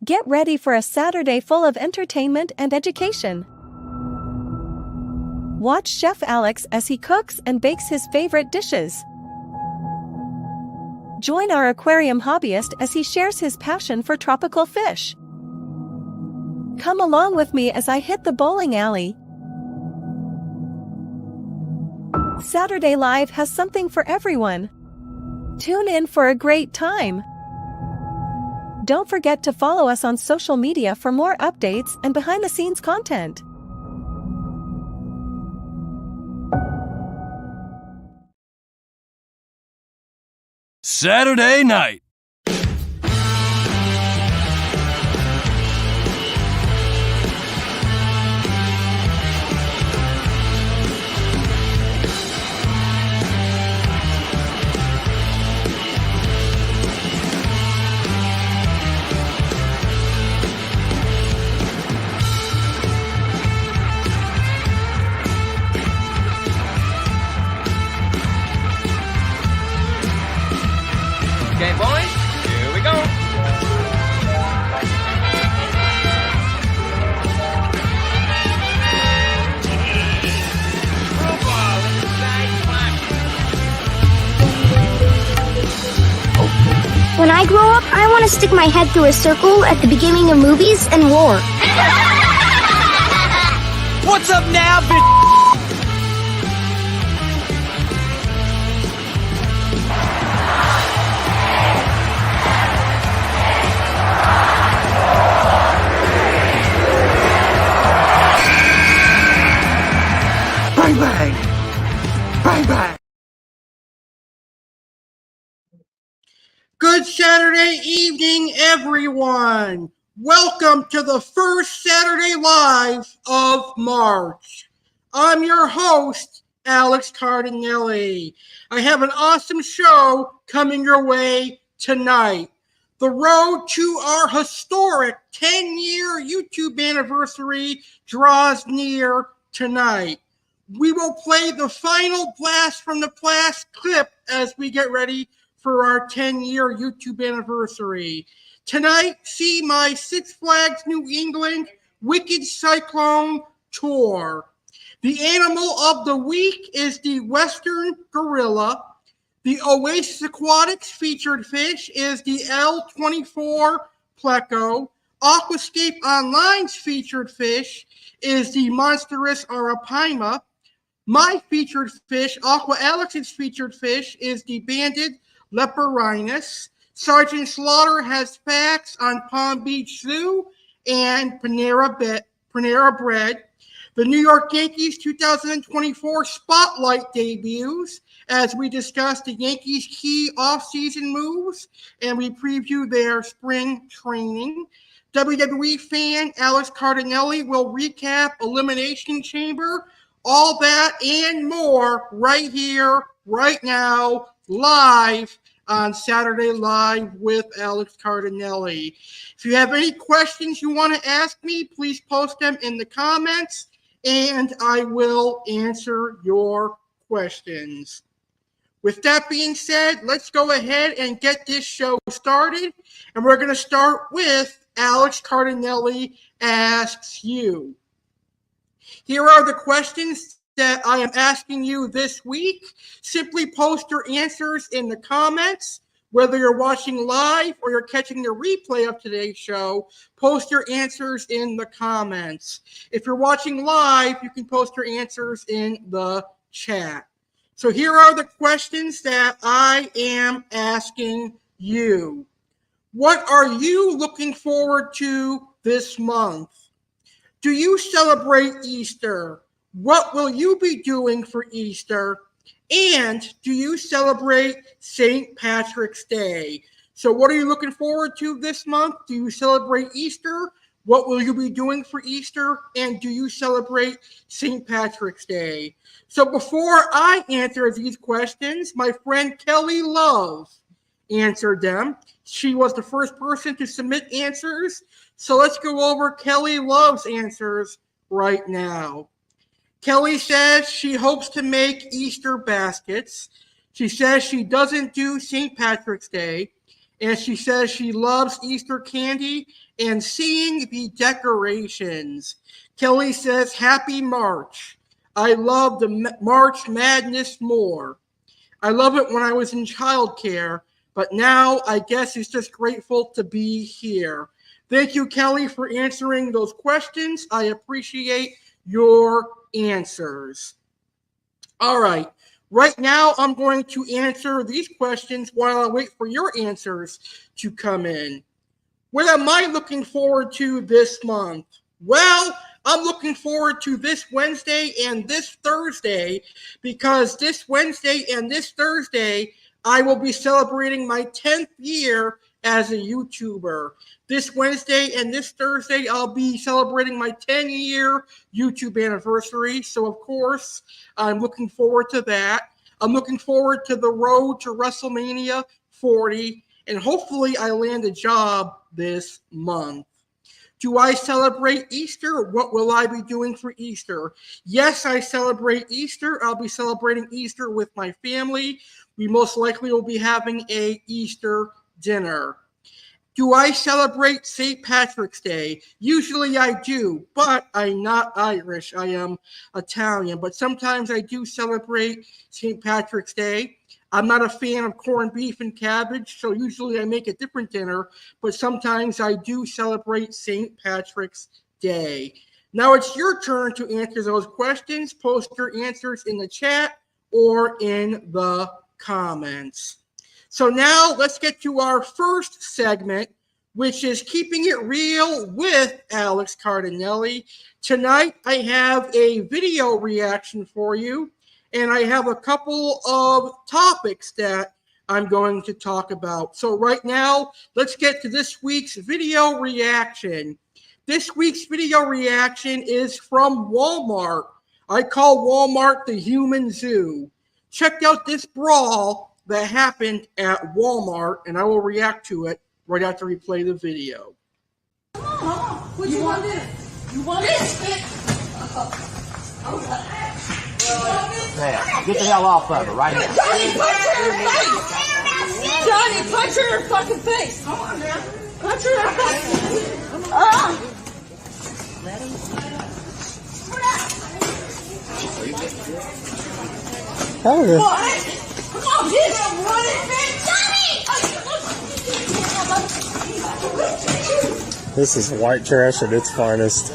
Get ready for a Saturday full of entertainment and education. Watch Chef Alex as he cooks and bakes his favorite dishes. Join our aquarium hobbyist as he shares his passion for tropical fish. Come along with me as I hit the bowling alley. Saturday Live has something for everyone. Tune in for a great time. Don't forget to follow us on social media for more updates and behind-the-scenes content. Saturday night. Okay, boys, here we go. When I grow up, I want to stick my head through a circle at the beginning of movies and roar. What's up now, bitch? Bang, bang! Bang, bang! Good Saturday evening, everyone! Welcome to the first Saturday Live of March. I'm your host, Alex Cardinale. I have an awesome show coming your way tonight. The road to our historic 10-year YouTube anniversary draws near tonight. We will play the final blast from the past clip as we get ready for our 10-year YouTube anniversary. Tonight, see my Six Flags New England Wicked Cyclone Tour. The animal of the week is the Western Gorilla. The Oasis Aquatics featured fish is the L024 Pleco. Aquascapeonline's featured fish is the monstrous Arapamia. My featured fish, Aqua Alex's featured fish, is the banded Leporinus. Sergeant Slaughter has facts on Palm Beach Zoo and Panera Bread. The New York Yankees 2024 Spotlight debuts as we discuss the Yankees' key offseason moves and we preview their spring training. WWE Fan Alex Cardinale will recap Elimination Chamber. All that and more right here, right now, live on Saturday Live with Alex Cardinale. If you have any questions you want to ask me, please post them in the comments, and I will answer your questions. With that being said, let's go ahead and get this show started, and we're going to start with Alex Cardinale Asks You. Here are the questions that I am asking you this week. Simply post your answers in the comments. Whether you're watching live or you're catching the replay of today's show, post your answers in the comments. If you're watching live, you can post your answers in the chat. So here are the questions that I am asking you. What are you looking forward to this month? Do you celebrate Easter? What will you be doing for Easter? And do you celebrate St. Patrick's Day? So what are you looking forward to this month? Do you celebrate Easter? What will you be doing for Easter? And do you celebrate St. Patrick's Day? So before I answer these questions, my friend Kelly Love answered them. She was the first person to submit answers. So let's go over Kelly Love's answers right now. Kelly says she hopes to make Easter baskets. She says she doesn't do St. Patrick's Day. And she says she loves Easter candy and seeing the decorations. Kelly says, happy March. I love the March Madness more. I love it when I was in childcare, but now I guess it's just grateful to be here. Thank you, Kelly, for answering those questions. I appreciate your answers. All right. Right now, I'm going to answer these questions while I wait for your answers to come in. What am I looking forward to this month? Well, I'm looking forward to this Wednesday and this Thursday because this Wednesday and this Thursday, I will be celebrating my 10th year as a YouTuber. This Wednesday and this Thursday, I'll be celebrating my 10-year YouTube anniversary. So, of course, I'm looking forward to that. I'm looking forward to the road to WrestleMania 40, and hopefully I land a job this month. Do I celebrate Easter? What will I be doing for Easter? Yes, I celebrate Easter. I'll be celebrating Easter with my family. We most likely will be having a Easter dinner. Do I celebrate St. Patrick's Day? Usually I do, but I'm not Irish. I am Italian, but sometimes I do celebrate St. Patrick's Day. I'm not a fan of corned beef and cabbage, so usually I make a different dinner, but sometimes I do celebrate St. Patrick's Day. Now it's your turn to answer those questions. Post your answers in the chat or in the comments. So now let's get to our first segment, which is Keeping It Real with Alex Cardinale. Tonight I have a video reaction for you, and I have a couple of topics that I'm going to talk about. So right now, let's get to this week's video reaction. This week's video reaction is from Walmart. I call Walmart the human zoo. Check out this brawl that happened at Walmart, and I will react to it right after we play the video. Come on. What you want this? You want this? Man, get the hell off of her right now. Johnny, punch her in her face! Johnny, punch her in her fucking face! Come on, man. Punch her in her face! Let him. Oh, Come on, bitch! Run it, bitch! Johnny! This is white trash at its finest.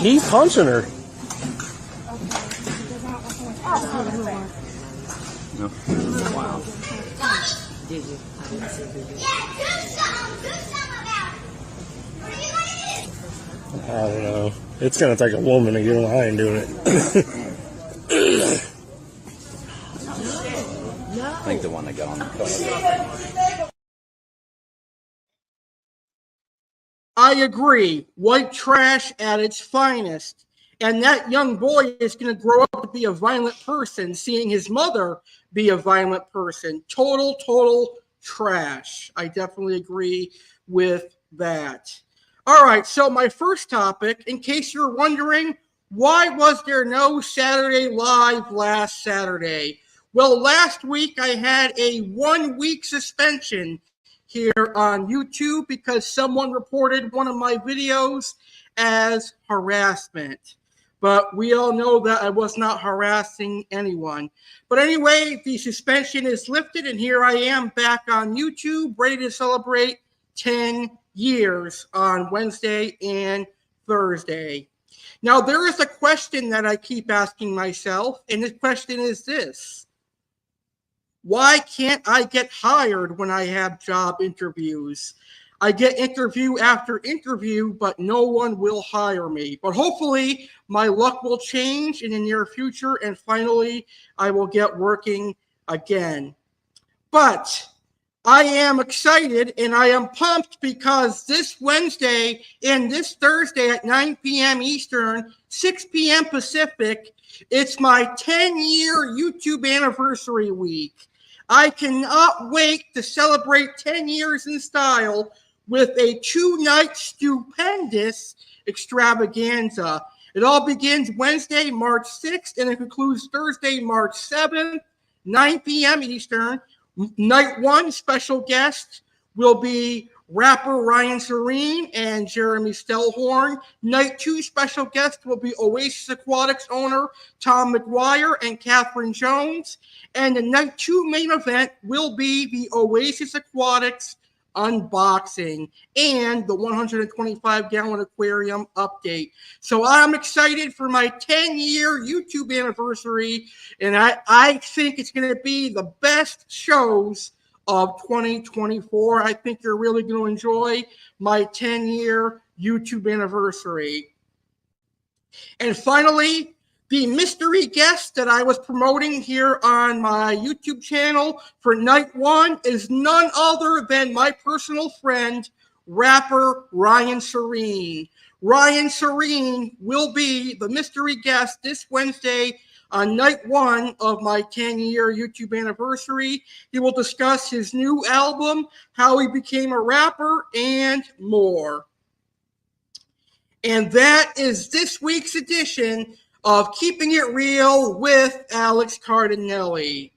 He's punching her. No. Wow. Did you? Yeah, do something about it. What are you going to do? I don't know. It's gonna take a woman to get him. I ain't doing it. I think the one that got on the cover. I agree. White trash at its finest. And that young boy is going to grow up to be a violent person, seeing his mother be a violent person. Total trash. I definitely agree with that. All right, so my first topic, in case you're wondering, why was there no Saturday Live last Saturday? Well, last week I had a 1-week suspension here on YouTube because someone reported one of my videos as harassment. But we all know that I was not harassing anyone. But anyway, the suspension is lifted, and here I am back on YouTube, ready to celebrate 10 years on Wednesday and Thursday. Now, there is a question that I keep asking myself, and the question is this. Why can't I get hired when I have job interviews? I get interview after interview, but no one will hire me. But hopefully, my luck will change in the near future, and finally, I will get working again. But I am excited and I am pumped because this Wednesday and this Thursday at 9 p.m. Eastern, 6 p.m. Pacific, it's my 10-year YouTube anniversary week. I cannot wait to celebrate 10 years in style with a 2-night stupendous extravaganza. It all begins Wednesday, March 6th, and it concludes Thursday, March 7th, 9 p.m. Eastern, Night one special guest will be rapper Ryan Serene and Jeremy Stellhorn. Night two special guest will be Oasis Aquatics owner Tom McGuire and Catherine Jones. And the night two main event will be the Oasis Aquatics unboxing and the 125-gallon aquarium update. So I'm excited for my 10-year YouTube anniversary, and I think it's going to be the best shows of 2024. I think you're really going to enjoy my 10-year YouTube anniversary. And finally, the mystery guest that I was promoting here on my YouTube channel for night one is none other than my personal friend, rapper Ryan Serene. Ryan Serene will be the mystery guest this Wednesday on night one of my 10-year YouTube anniversary. He will discuss his new album, how he became a rapper, and more. And that is this week's edition of Keeping It Real with Alex Cardinale.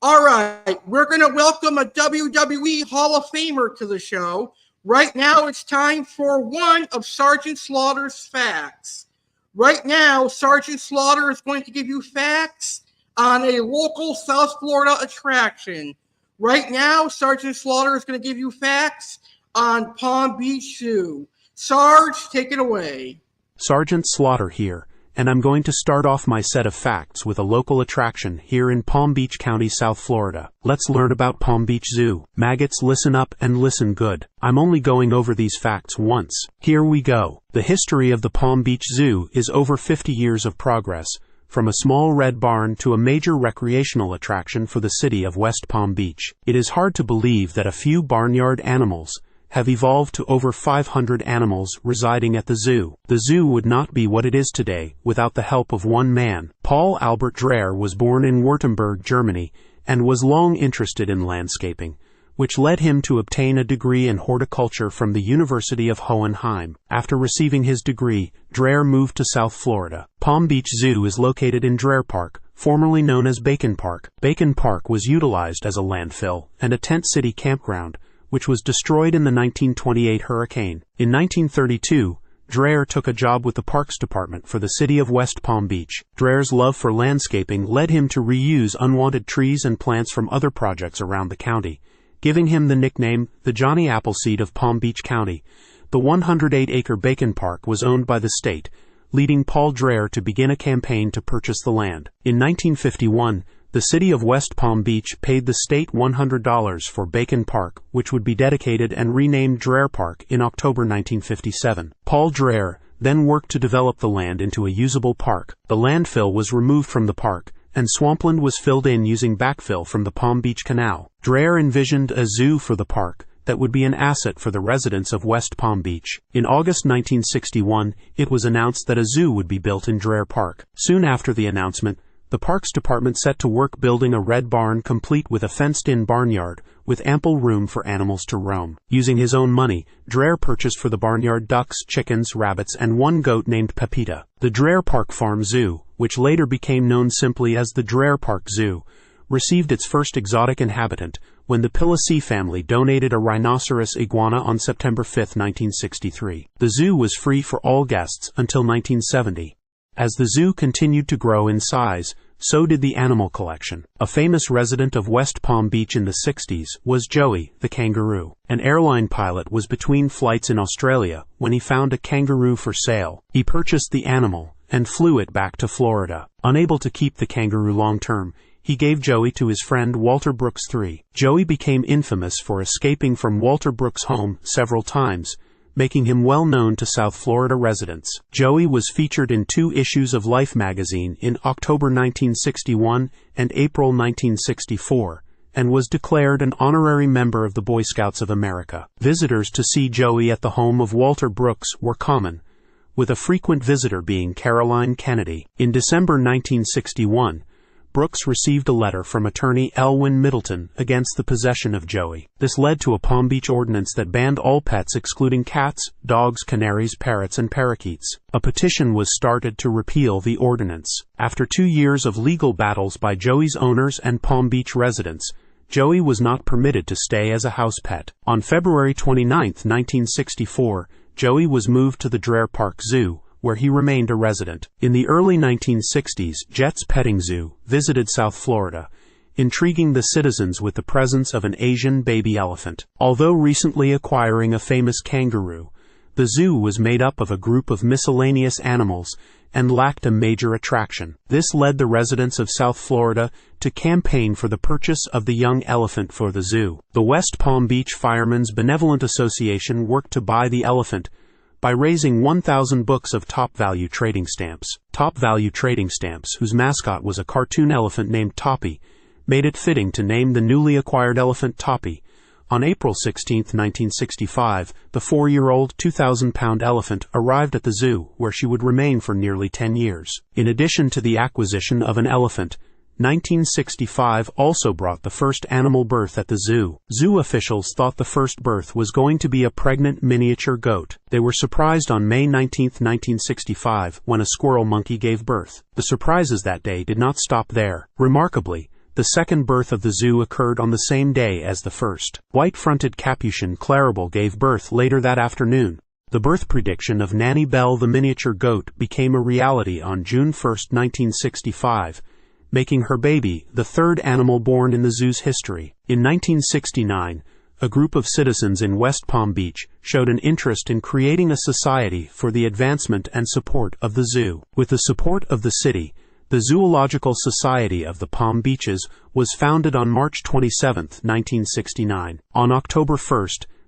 All right, we're going to welcome a WWE Hall of Famer to the show. Right now, it's time for one of Sergeant Slaughter's facts. Right now, Sergeant Slaughter is going to give you facts on a local South Florida attraction. Right now, Sergeant Slaughter is going to give you facts on Palm Beach Zoo. Sarge, take it away. Sergeant Slaughter here, and I'm going to start off my set of facts with a local attraction here in Palm Beach County, South Florida. Let's learn about Palm Beach Zoo. Maggots, listen up and listen good. I'm only going over these facts once. Here we go. The history of the Palm Beach Zoo is over 50 years of progress, from a small red barn to a major recreational attraction for the city of West Palm Beach. It is hard to believe that a few barnyard animals have evolved to over 500 animals residing at the zoo. The zoo would not be what it is today without the help of one man. Paul Albert Dreher was born in Württemberg, Germany, and was long interested in landscaping, which led him to obtain a degree in horticulture from the University of Hohenheim. After receiving his degree, Dreher moved to South Florida. Palm Beach Zoo is located in Dreher Park, formerly known as Bacon Park. Bacon Park was utilized as a landfill and a tent city campground, which was destroyed in the 1928 hurricane. In 1932, Dreher took a job with the Parks Department for the city of West Palm Beach. Dreher's love for landscaping led him to reuse unwanted trees and plants from other projects around the county, giving him the nickname the Johnny Appleseed of Palm Beach County. The 108-acre Bacon Park was owned by the state, leading Paul Dreher to begin a campaign to purchase the land. In 1951, the city of West Palm Beach paid the state $100 for Bacon Park, which would be dedicated and renamed Dreher Park in October 1957. Paul Dreher then worked to develop the land into a usable park. The landfill was removed from the park, and swampland was filled in using backfill from the Palm Beach Canal. Dreher envisioned a zoo for the park that would be an asset for the residents of West Palm Beach. In August 1961, it was announced that a zoo would be built in Dreher Park. Soon after the announcement, the Parks Department set to work building a red barn complete with a fenced-in barnyard with ample room for animals to roam. Using his own money, Dreher purchased for the barnyard ducks, chickens, rabbits, and one goat named Pepita. The Dreher Park Farm Zoo, which later became known simply as the Dreher Park Zoo, received its first exotic inhabitant when the A.C.E family donated a rhinoceros iguana on September 5, 1963. The zoo was free for all guests until 1970. As the zoo continued to grow in size, so did the animal collection. A famous resident of West Palm Beach in the 60s was Joey, the kangaroo. An airline pilot was between flights in Australia when he found a kangaroo for sale. He purchased the animal and flew it back to Florida. Unable to keep the kangaroo long term, he gave Joey to his friend Walter Brooks III. Joey became infamous for escaping from Walter Brooks' home several times, making him well known to South Florida residents. Joey was featured in 2 issues of Life magazine in October 1961 and April 1964, and was declared an honorary member of the Boy Scouts of America. Visitors to see Joey at the home of Walter Brooks were common, with a frequent visitor being Caroline Kennedy. In December 1961, Brooks received a letter from attorney Elwyn Middleton against the possession of Joey. This led to a Palm Beach ordinance that banned all pets excluding cats, dogs, canaries, parrots, and parakeets. A petition was started to repeal the ordinance. After 2 years of legal battles by Joey's owners and Palm Beach residents, Joey was not permitted to stay as a house pet. On February 29, 1964, Joey was moved to the Dreher Park Zoo, where he remained a resident. In the early 1960s, Jet's Petting Zoo visited South Florida, intriguing the citizens with the presence of an Asian baby elephant. Although recently acquiring a famous kangaroo, the zoo was made up of a group of miscellaneous animals and lacked a major attraction. This led the residents of South Florida to campaign for the purchase of the young elephant for the zoo. The West Palm Beach Firemen's Benevolent Association worked to buy the elephant by raising 1,000 books of Top Value trading stamps. Top Value trading stamps, whose mascot was a cartoon elephant named Toppy, made it fitting to name the newly acquired elephant Toppy. On April 16, 1965, the 4-year-old, 2,000-pound elephant arrived at the zoo, where she would remain for nearly 10 years. In addition to the acquisition of an elephant, 1965 also brought the first animal birth at the zoo. Zoo officials thought the first birth was going to be a pregnant miniature goat. They were surprised on May 19, 1965, when a squirrel monkey gave birth. The surprises that day did not stop there. Remarkably, the second birth of the zoo occurred on the same day as the first. White-fronted Capuchin Clarabelle gave birth later that afternoon. The birth prediction of Nanny Belle the miniature goat became a reality on June 1, 1965, making her baby the third animal born in the zoo's history. In 1969, a group of citizens in West Palm Beach showed an interest in creating a society for the advancement and support of the zoo. With the support of the city, the Zoological Society of the Palm Beaches was founded on March 27, 1969. On October 1,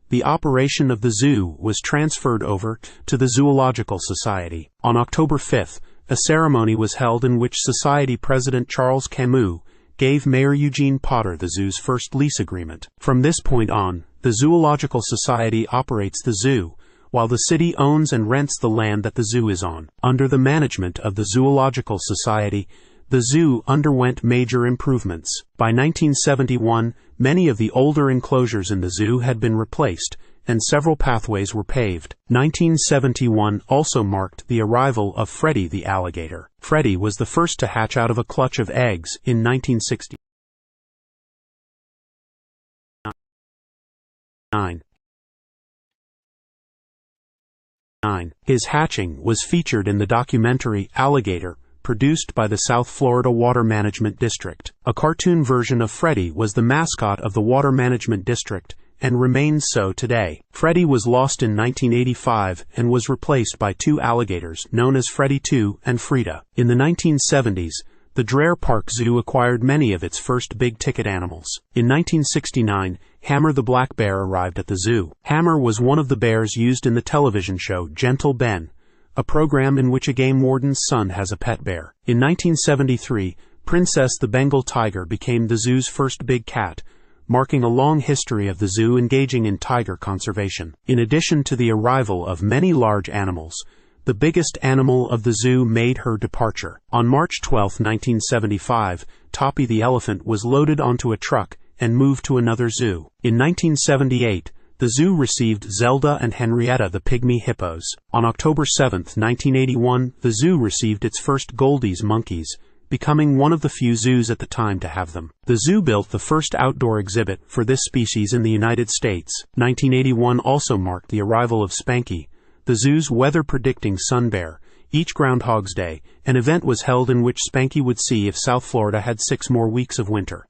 the operation of the zoo was transferred over to the Zoological Society. On October 5, a ceremony was held in which Society President Charles Camus gave Mayor Eugene Potter the zoo's first lease agreement. From this point on, the Zoological Society operates the zoo, while the city owns and rents the land that the zoo is on. Under the management of the Zoological Society, the zoo underwent major improvements. By 1971, many of the older enclosures in the zoo had been replaced, and several pathways were paved. 1971 also marked the arrival of Freddy the alligator. Freddy was the first to hatch out of a clutch of eggs in 1969. His hatching was featured in the documentary Alligator, produced by the South Florida Water Management District. A cartoon version of Freddy was the mascot of the Water Management District and remains so today. Freddy was lost in 1985 and was replaced by two alligators known as Freddy 2 and Frida. In the 1970s, the Dreher Park Zoo acquired many of its first big-ticket animals. In 1969, Hammer the black bear arrived at the zoo. Hammer was one of the bears used in the television show Gentle Ben, a program in which a game warden's son has a pet bear. In 1973, Princess the Bengal tiger became the zoo's first big cat, marking a long history of the zoo engaging in tiger conservation. In addition to the arrival of many large animals, the biggest animal of the zoo made her departure. On March 12, 1975, Toppy the elephant was loaded onto a truck and moved to another zoo. In 1978, the zoo received Zelda and Henrietta the pygmy hippos. On October 7, 1981, the zoo received its first Goldie's monkeys, becoming one of the few zoos at the time to have them. The zoo built the first outdoor exhibit for this species in the United States. 1981 also marked the arrival of Spanky, the zoo's weather-predicting sun bear. Each Groundhog's Day, an event was held in which Spanky would see if South Florida had 6 more weeks of winter.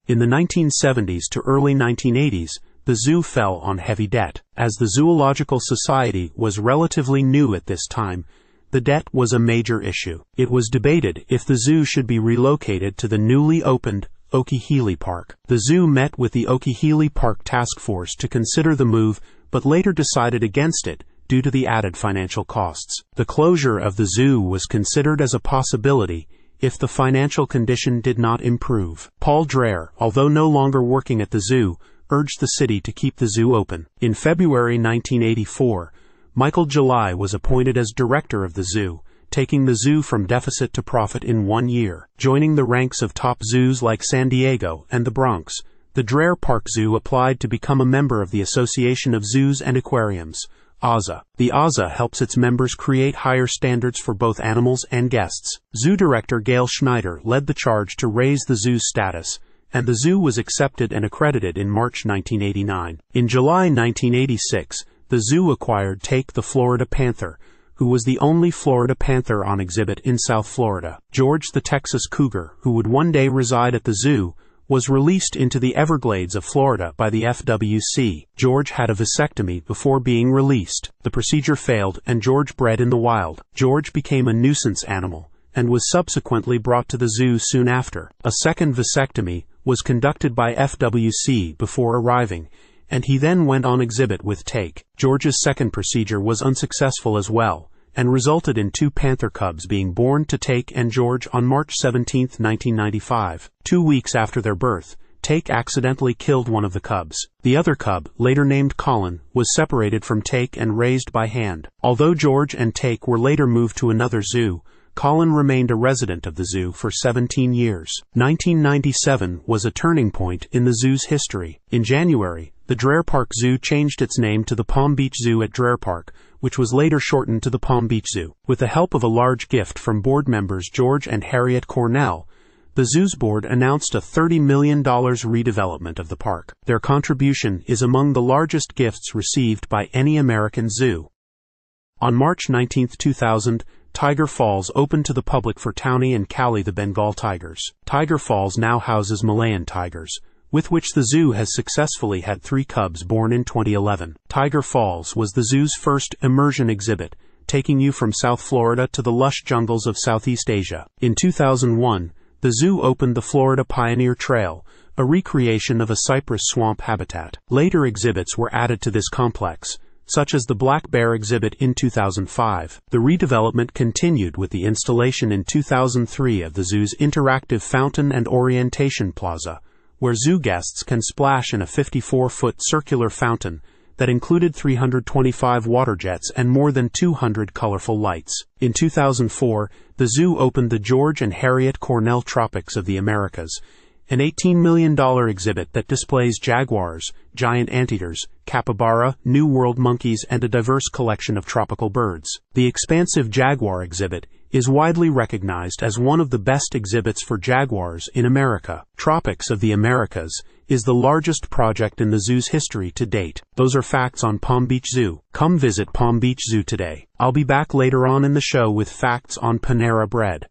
In the 1970s to early 1980s, the zoo fell on heavy debt. As the Zoological Society was relatively new at this time, the debt was a major issue. It was debated if the zoo should be relocated to the newly opened Okeechobee Park. The zoo met with the Okeechobee Park Task Force to consider the move, but later decided against it due to the added financial costs. The closure of the zoo was considered as a possibility if the financial condition did not improve. Paul Dreher, although no longer working at the zoo, urged the city to keep the zoo open. In February 1984, Michael July was appointed as director of the zoo, taking the zoo from deficit to profit in 1 year. Joining the ranks of top zoos like San Diego and the Bronx, the Dreher Park Zoo applied to become a member of the Association of Zoos and Aquariums, A.C.E. The A.C.E. helps its members create higher standards for both animals and guests. Zoo director Gail Schneider led the charge to raise the zoo's status, and the zoo was accepted and accredited in March 1989. In July 1986, the zoo acquired Take the Florida Panther, who was the only Florida panther on exhibit in South Florida. George the Texas Cougar, who would one day reside at the zoo, was released into the Everglades of Florida by the FWC. George had a vasectomy before being released. The procedure failed and George bred in the wild. George became a nuisance animal and was subsequently brought to the zoo soon after. A second vasectomy was conducted by FWC before arriving, and he then went on exhibit with Take. George's second procedure was unsuccessful as well, and resulted in 2 panther cubs being born to Take and George on March 17, 1995. 2 weeks after their birth, Take accidentally killed one of the cubs. The other cub, later named Colin, was separated from Take and raised by hand. Although George and Take were later moved to another zoo, Colin remained a resident of the zoo for 17 years. 1997 was a turning point in the zoo's history. In January, the Dreher Park Zoo changed its name to the Palm Beach Zoo at Dreher Park, which was later shortened to the Palm Beach Zoo. With the help of a large gift from board members George and Harriet Cornell, the zoo's board announced a $30 million redevelopment of the park. Their contribution is among the largest gifts received by any American zoo. On March 19, 2000, Tiger Falls opened to the public for Townie and Callie the Bengal tigers. Tiger Falls now houses Malayan tigers, with which the zoo has successfully had 3 cubs born in 2011. Tiger Falls was the zoo's first immersion exhibit, taking you from South Florida to the lush jungles of Southeast Asia. In 2001, the zoo opened the Florida Pioneer Trail, a recreation of a cypress swamp habitat. Later exhibits were added to this complex, such as the Black Bear exhibit in 2005. The redevelopment continued with the installation in 2003 of the zoo's interactive fountain and orientation plaza, where zoo guests can splash in a 54-foot circular fountain that included 325 water jets and more than 200 colorful lights. In 2004, the zoo opened the George and Harriet Cornell Tropics of the Americas, an $18 million exhibit that displays jaguars, giant anteaters, capybara, New World monkeys, and a diverse collection of tropical birds. The expansive jaguar exhibit is widely recognized as one of the best exhibits for jaguars in America. Tropics of the Americas is the largest project in the zoo's history to date. Those are facts on Palm Beach Zoo. Come visit Palm Beach Zoo today. I'll be back later on in the show with facts on Panera Bread.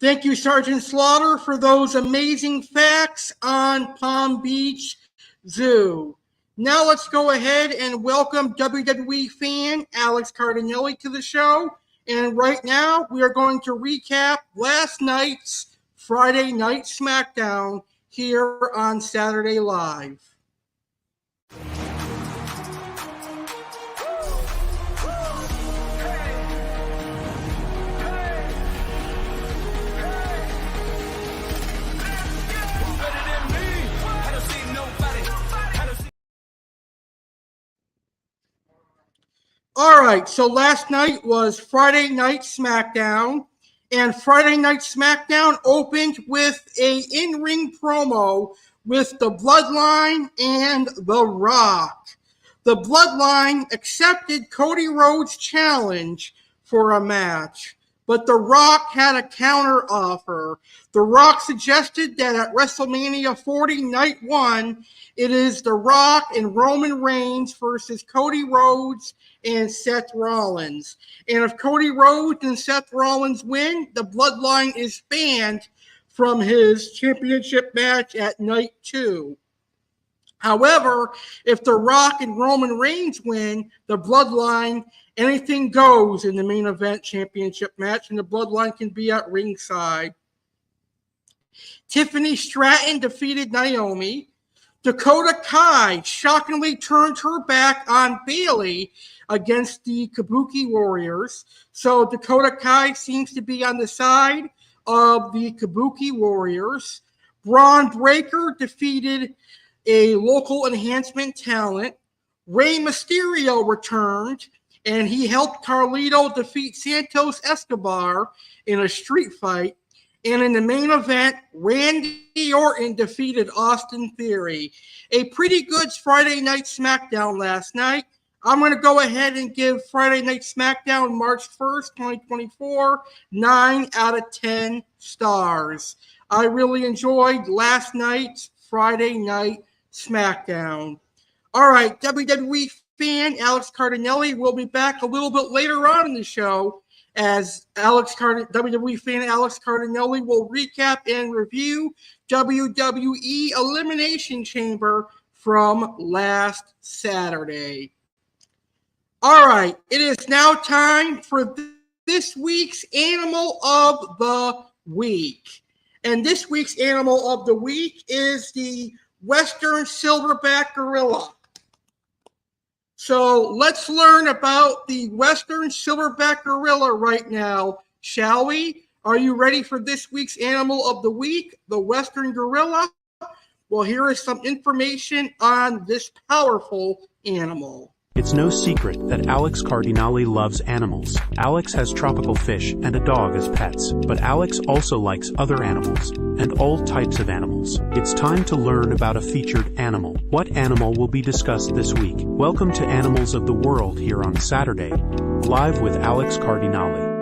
Thank you, Sergeant Slaughter, for those amazing facts on Palm Beach Zoo. Now let's go ahead and welcome WWE Fan Alex Cardinale to the show. And right now, we are going to recap last night's Friday Night SmackDown here on Saturday Live. All right, so last night was Friday Night SmackDown, and Friday Night SmackDown opened with a in-ring promo with the Bloodline and The Rock. The Bloodline accepted Cody Rhodes' challenge for a match, but The Rock had a counter offer. The Rock suggested that at WrestleMania 40 Night 1, it is The Rock and Roman Reigns versus Cody Rhodes and Seth Rollins. And if Cody Rhodes and Seth Rollins win, the Bloodline is banned from his championship match at Night 2. However, if The Rock and Roman Reigns win, the Bloodline, anything goes in the main event championship match, and the Bloodline can be at ringside. Tiffany Stratton defeated Naomi. Dakota Kai shockingly turned her back on Bayley against the Kabuki Warriors. So Dakota Kai seems to be on the side of the Kabuki Warriors. Braun Breaker defeated a local enhancement talent. Rey Mysterio returned, and he helped Carlito defeat Santos Escobar in a street fight. And in the main event, Randy Orton defeated Austin Theory. A pretty good Friday Night SmackDown last night. I'm going to go ahead and give Friday Night SmackDown March 1st, 2024, 9 out of 10 stars. I really enjoyed last night's Friday Night SmackDown. All right, WWE Fan Alex Cardinale will be back a little bit later on in the show as WWE Fan Alex Cardinale will recap and review WWE Elimination Chamber from last Saturday. All right, it is now time for this week's Animal of the Week. And this week's Animal of the Week is the Western Silverback Gorilla. So let's learn about the Western Silverback Gorilla right now, shall we? Are you ready for this week's Animal of the Week, the Western Gorilla? Well, here is some information on this powerful animal. It's no secret that Alex Cardinale loves animals. Alex has tropical fish and a dog as pets, but Alex also likes other animals, and all types of animals. It's time to learn about a featured animal. What animal will be discussed this week? Welcome to Animals of the World here on Saturday, live with Alex Cardinale.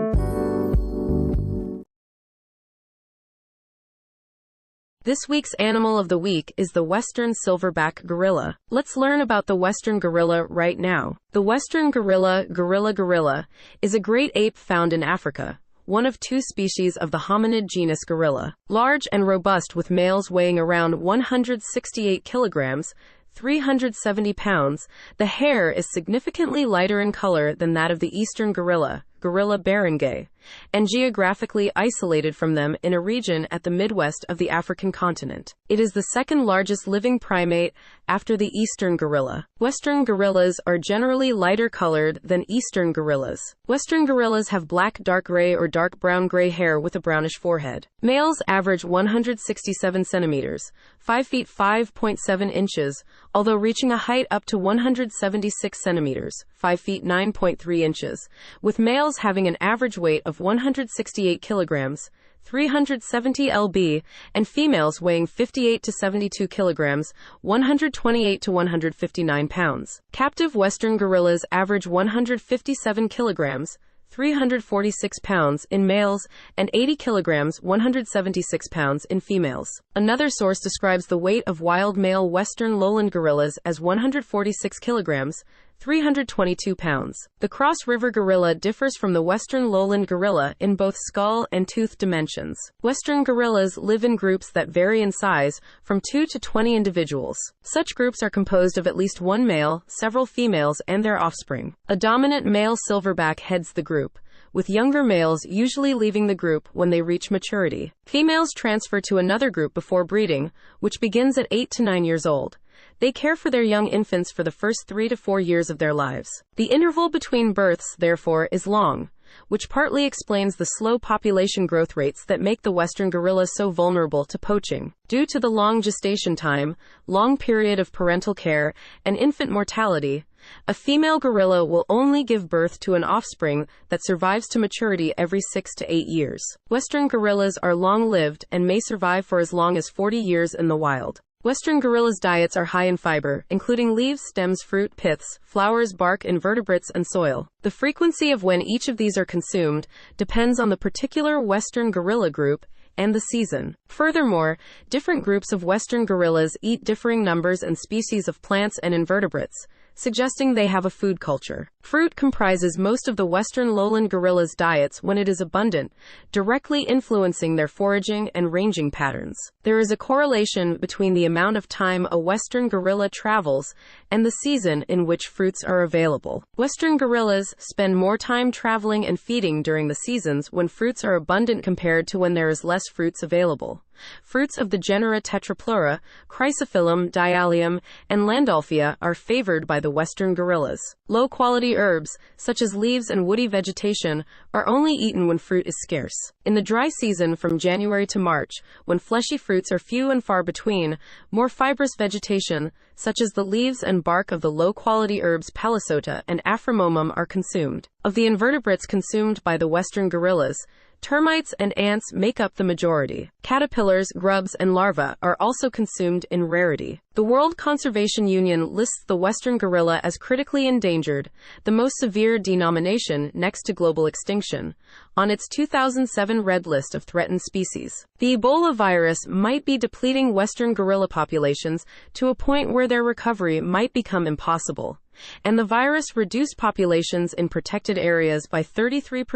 This week's Animal of the Week is the Western Silverback Gorilla. Let's learn about the Western Gorilla right now. The Western Gorilla, gorilla, is a great ape found in Africa, one of two species of the hominid genus Gorilla. Large and robust with males weighing around 168 kilograms, 370 pounds, the hair is significantly lighter in color than that of the eastern gorilla, Gorilla barangay, and geographically isolated from them in a region at the Midwest of the African continent. It is the second largest living primate after the eastern gorilla. Western gorillas are generally lighter colored than eastern gorillas. Western gorillas have black, dark gray or dark brown gray hair with a brownish forehead. Males average 167 centimeters, 5 feet 5.7 inches, although reaching a height up to 176 centimeters, 5 feet 9.3 inches, with males having an average weight of 168 kilograms, 370 lb, and females weighing 58 to 72 kilograms, 128 to 159 pounds. Captive Western gorillas average 157 kilograms, 346 pounds in males, and 80 kilograms, 176 pounds in females. Another source describes the weight of wild male Western lowland gorillas as 146 kilograms, 322 pounds. The Cross River gorilla differs from the Western lowland gorilla in both skull and tooth dimensions. Western gorillas live in groups that vary in size from 2 to 20 individuals. Such groups are composed of at least one male, several females, and their offspring. A dominant male silverback heads the group, with younger males usually leaving the group when they reach maturity. Females transfer to another group before breeding, which begins at 8 to 9 years old. They care for their young infants for the first 3 to 4 years of their lives. The interval between births, therefore, is long, which partly explains the slow population growth rates that make the Western gorilla so vulnerable to poaching. Due to the long gestation time, long period of parental care, and infant mortality, a female gorilla will only give birth to an offspring that survives to maturity every 6 to 8 years. Western gorillas are long-lived and may survive for as long as 40 years in the wild. Western gorillas' diets are high in fiber, including leaves, stems, fruit, piths, flowers, bark, invertebrates, and soil. The frequency of when each of these are consumed depends on the particular Western gorilla group and the season. Furthermore, different groups of Western gorillas eat differing numbers and species of plants and invertebrates, suggesting they have a food culture. Fruit comprises most of the Western lowland gorillas' diets when it is abundant, directly influencing their foraging and ranging patterns. There is a correlation between the amount of time a Western gorilla travels and the season in which fruits are available. Western gorillas spend more time traveling and feeding during the seasons when fruits are abundant compared to when there is less fruits available. Fruits of the genera Tetrapleura, Chrysophyllum, Diallium, and Landolphia are favored by the Western gorillas. Low-quality herbs, such as leaves and woody vegetation, are only eaten when fruit is scarce. In the dry season from January to March, when fleshy fruits are few and far between, more fibrous vegetation, such as the leaves and bark of the low-quality herbs Palisota and Aframomum, are consumed. Of the invertebrates consumed by the Western gorillas, Termites and ants make up the majority. Caterpillars, grubs, and larvae are also consumed in rarity. The World Conservation Union lists the western gorilla as critically endangered, the most severe denomination next to global extinction, on its 2007 Red List of threatened species. The Ebola virus might be depleting western gorilla populations to a point where their recovery might become impossible. And the virus reduced populations in protected areas by 33%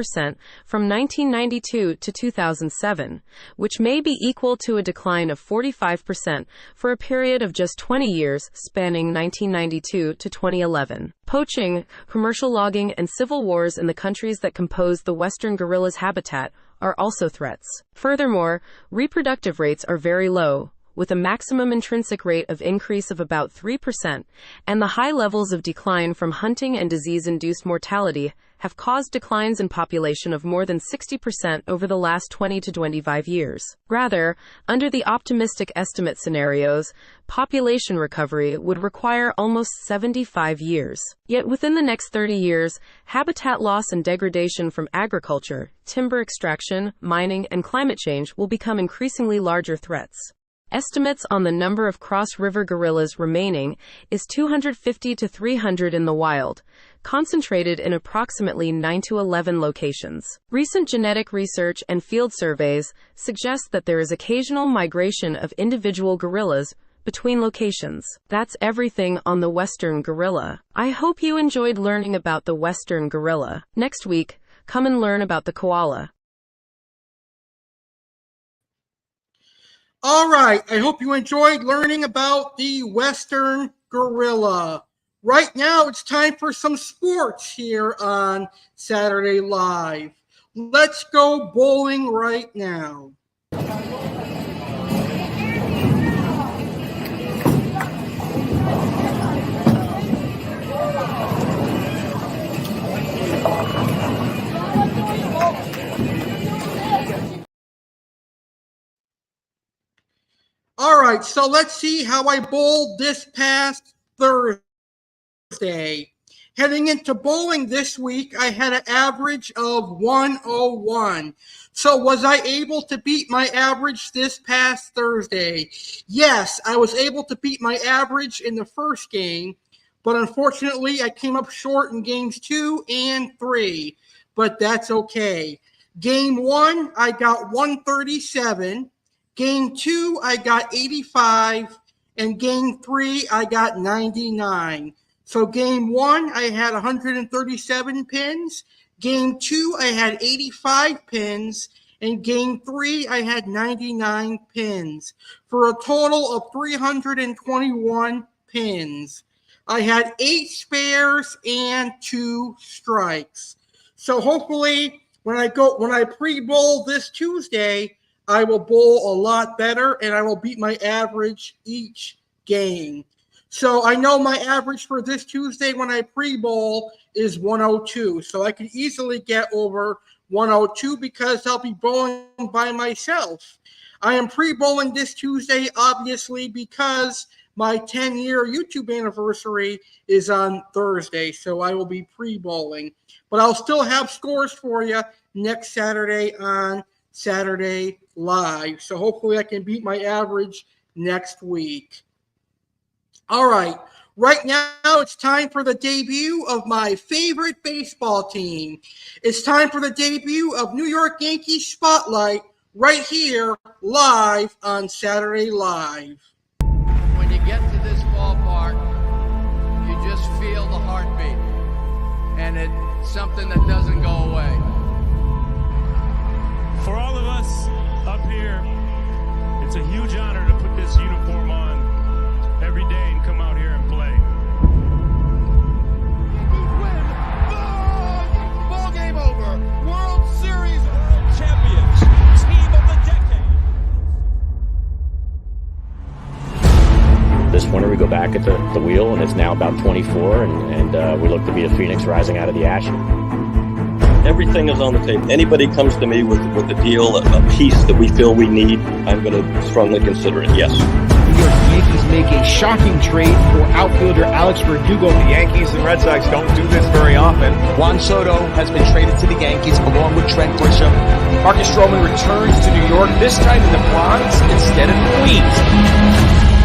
from 1992 to 2007, which may be equal to a decline of 45% for a period of just 20 years spanning 1992 to 2011. Poaching, commercial logging, and civil wars in the countries that compose the western gorilla's habitat are also threats. Furthermore, reproductive rates are very low, with a maximum intrinsic rate of increase of about 3%, and the high levels of decline from hunting and disease-induced mortality have caused declines in population of more than 60% over the last 20 to 25 years. Rather, under the optimistic estimate scenarios, population recovery would require almost 75 years. Yet within the next 30 years, habitat loss and degradation from agriculture, timber extraction, mining, and climate change will become increasingly larger threats. Estimates on the number of cross-river gorillas remaining is 250 to 300 in the wild, concentrated in approximately 9 to 11 locations. Recent genetic research and field surveys suggest that there is occasional migration of individual gorillas between locations. That's everything on the western gorilla. I hope you enjoyed learning about the western gorilla. Next week, come and learn about the koala. All right, I hope you enjoyed learning about the western gorilla. Right now, it's time for some sports here on Saturday Live. Let's go bowling right now. All right, so let's see how I bowled this past Thursday. Heading into bowling this week, I had an average of 101. So was I able to beat my average this past Thursday? Yes, I was able to beat my average in the first game, but unfortunately I came up short in games 2 and 3, but that's okay. Game 1, I got 137. Game 2, I got 85, and Game 3, I got 99. So Game 1, I had 137 pins. Game 2, I had 85 pins. And Game 3, I had 99 pins, for a total of 321 pins. I had 8 spares and 2 strikes. So hopefully, when I pre-bowl this Tuesday, I will bowl a lot better, and I will beat my average each game. So I know my average for this Tuesday when I pre-bowl is 102. So I can easily get over 102 because I'll be bowling by myself. I am pre-bowling this Tuesday, obviously, because my 10-year YouTube anniversary is on Thursday. So I will be pre-bowling. But I'll still have scores for you next Saturday on Saturday Live. So hopefully I can beat my average next week. All right. Right now it's time for the debut of my favorite baseball team. It's time for the debut of New York Yankees Spotlight right here live on Saturday Live. When you get to this ballpark, you just feel the heartbeat. And it's something that doesn't go away. For all of us up here, it's a huge honor to put this uniform on every day and come out here and play. Ball game over. World Series champions. Team of the decade. This winter we go back at the wheel, and it's now about 24, and we look to be a phoenix rising out of the ashes. Everything is on the table. Anybody comes to me with a deal, a piece that we feel we need, I'm going to strongly consider it, yes. New York Yankees make a shocking trade for outfielder Alex Verdugo. The Yankees and Red Sox don't do this very often. Juan Soto has been traded to the Yankees along with Trent Grisham. Marcus Stroman returns to New York, this time in the Bronx instead of Queens.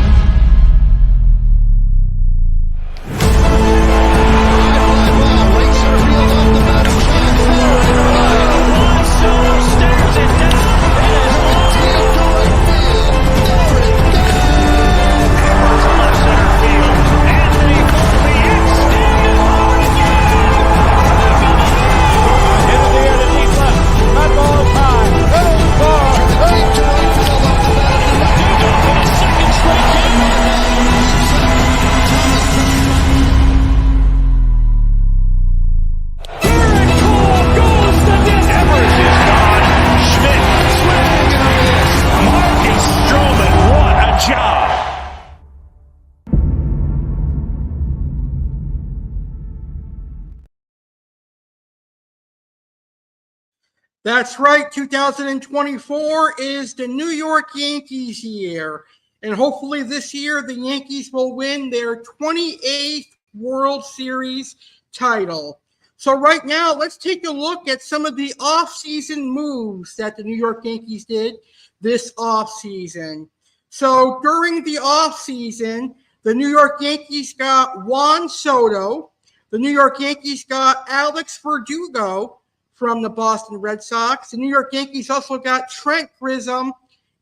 That's right, 2024 is the New York Yankees year. And hopefully this year the Yankees will win their 28th World Series title. So right now, let's take a look at some of the offseason moves that the New York Yankees did this offseason. So during the offseason, the New York Yankees got Juan Soto. The New York Yankees got Alex Verdugo from the Boston Red Sox. The New York Yankees also got Trent Grisham,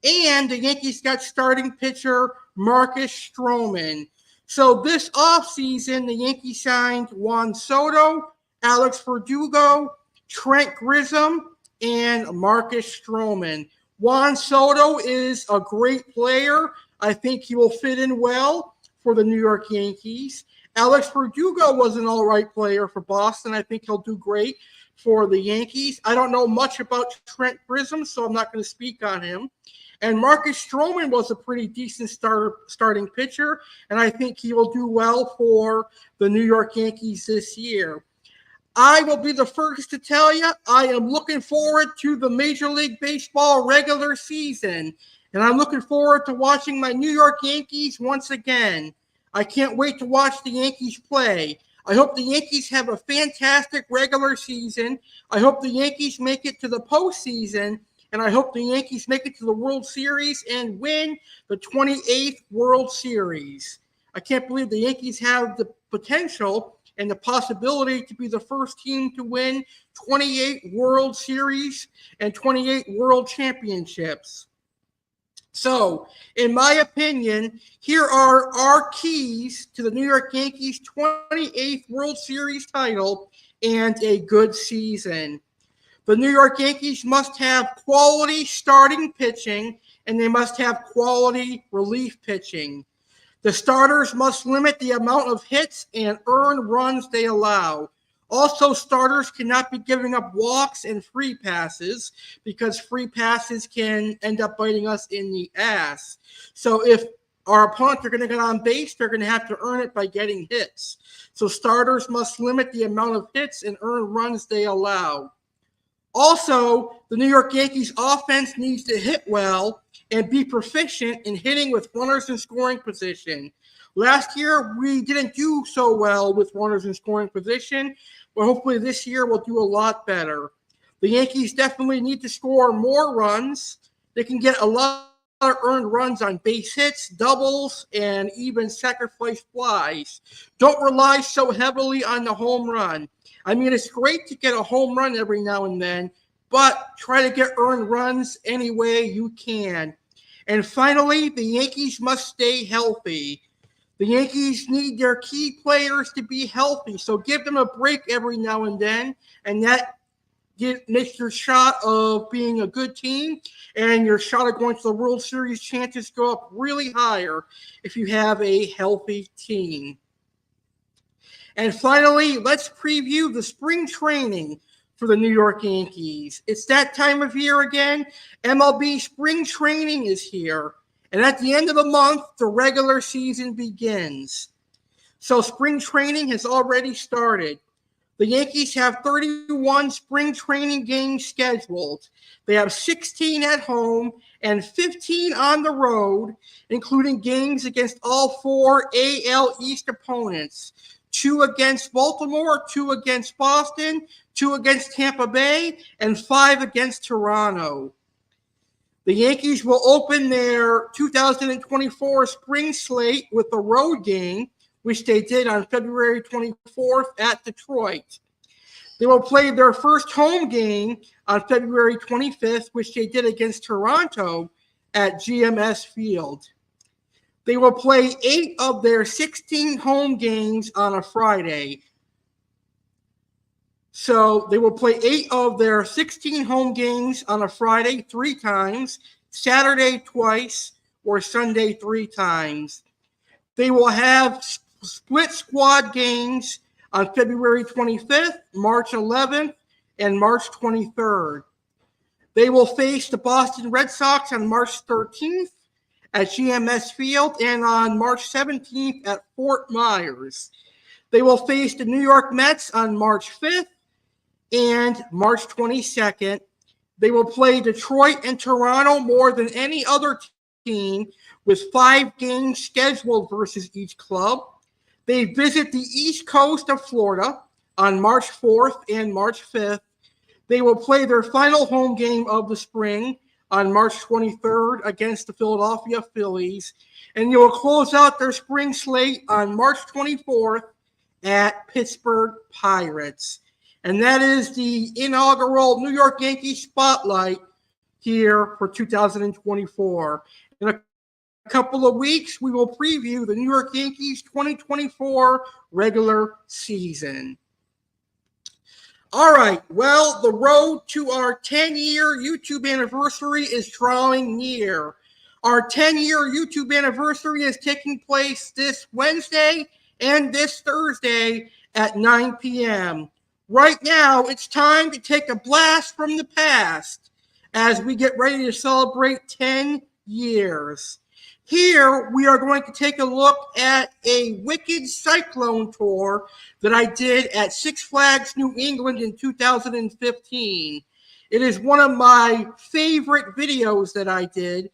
and the Yankees got starting pitcher Marcus Stroman. So this offseason, the Yankees signed Juan Soto, Alex Verdugo, Trent Grisham, and Marcus Stroman. Juan Soto is a great player. I think he will fit in well for the New York Yankees. Alex Verdugo was an all right player for Boston. I think he'll do great for the Yankees. I don't know much about Trent Grisham, so I'm not going to speak on him. And Marcus Stroman was a pretty decent starting pitcher, and I think he will do well for the New York Yankees this year. I will be the first to tell you, I am looking forward to the Major League Baseball regular season, and I'm looking forward to watching my New York Yankees once again. I can't wait to watch the Yankees play. I hope the Yankees have a fantastic regular season. I hope the Yankees make it to the postseason, and I hope the Yankees make it to the World Series and win the 28th World Series. I can't believe the Yankees have the potential and the possibility to be the first team to win 28 World Series and 28 World Championships. So, in my opinion, here are our keys to the New York Yankees' 28th World Series title and a good season. The New York Yankees must have quality starting pitching, and they must have quality relief pitching. The starters must limit the amount of hits and earned runs they allow. Also, starters cannot be giving up walks and free passes because free passes can end up biting us in the ass. So if our opponents are going to get on base, they're going to have to earn it by getting hits. So starters must limit the amount of hits and earned runs they allow. Also, the New York Yankees offense needs to hit well and be proficient in hitting with runners in scoring position. Last year, we didn't do so well with runners in scoring position, but hopefully this year we'll do a lot better. The Yankees definitely need to score more runs. They can get a lot of earned runs on base hits, doubles, and even sacrifice flies. Don't rely so heavily on the home run. I mean, it's great to get a home run every now and then, but try to get earned runs any way you can. And finally, the Yankees must stay healthy. The Yankees need their key players to be healthy, so give them a break every now and then, and that makes your shot of being a good team and your shot of going to the World Series chances go up really higher if you have a healthy team. And finally, let's preview the spring training for the New York Yankees. It's that time of year again. MLB spring training is here. And at the end of the month, the regular season begins. So spring training has already started. The Yankees have 31 spring training games scheduled. They have 16 at home and 15 on the road, including games against all 4 AL East opponents. 2 against Baltimore, 2 against Boston, 2 against Tampa Bay, and 5 against Toronto. The Yankees will open their 2024 spring slate with a road game, which they did on February 24th at Detroit. They will play their first home game on February 25th, which they did against Toronto at GMS Field. They will play 8 of their 16 home games on a Friday. So they will play 8 of their 16 home games on a Friday 3 times, Saturday twice, or Sunday 3 times. They will have split squad games on February 25th, March 11th, and March 23rd. They will face the Boston Red Sox on March 13th at GMS Field and on March 17th at Fort Myers. They will face the New York Mets on March 5th and March 22nd. They will play Detroit and Toronto more than any other team with 5 games scheduled versus each club. They visit the East Coast of Florida on March 4th and March 5th. They will play their final home game of the spring on March 23rd against the Philadelphia Phillies. And they will close out their spring slate on March 24th at Pittsburgh Pirates. And that is the inaugural New York Yankees spotlight here for 2024. In a couple of weeks, we will preview the New York Yankees 2024 regular season. All right, well, the road to our 10-year YouTube anniversary is drawing near. Our 10-year YouTube anniversary is taking place this Wednesday and this Thursday at 9 p.m. Right now, it's time to take a blast from the past as we get ready to celebrate 10 years. Here, we are going to take a look at a Wicked Cyclone tour that I did at Six Flags New England in 2015. It is one of my favorite videos that I did.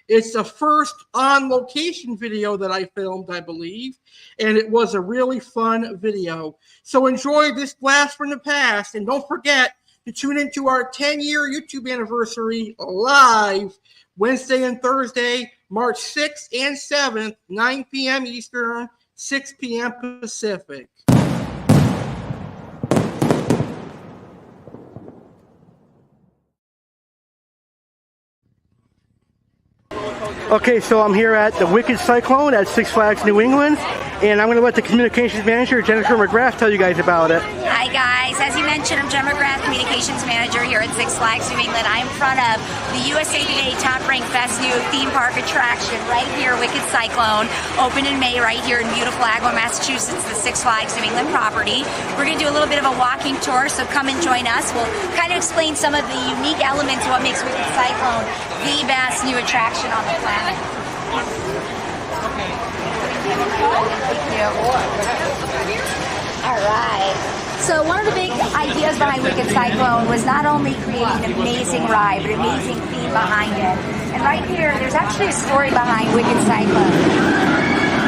It's the first on-location video that I filmed, I believe, and it was a really fun video. So enjoy this blast from the past, and don't forget to tune into our 10-year YouTube anniversary live Wednesday and Thursday, March 6th and 7th, 9 p.m. Eastern, 6 p.m. Pacific. Okay, so I'm here at the Wicked Cyclone at Six Flags New England, and I'm going to let the communications manager, Jennifer McGrath, tell you guys about it. Hi guys, as you mentioned, I'm Jen McGrath, communications manager here at Six Flags New England. I'm in front of the USA Today Top Rank Best New Theme Park attraction right here, Wicked Cyclone, opened in May right here in beautiful Agawam, Massachusetts, the Six Flags New England property. We're going to do a little bit of a walking tour, so come and join us. We'll kind of explain some of the unique elements of what makes Wicked Cyclone the best new attraction on the planet. All right. So one of the big ideas behind Wicked Cyclone was not only creating an amazing ride, but an amazing theme behind it. And right here, there's actually a story behind Wicked Cyclone.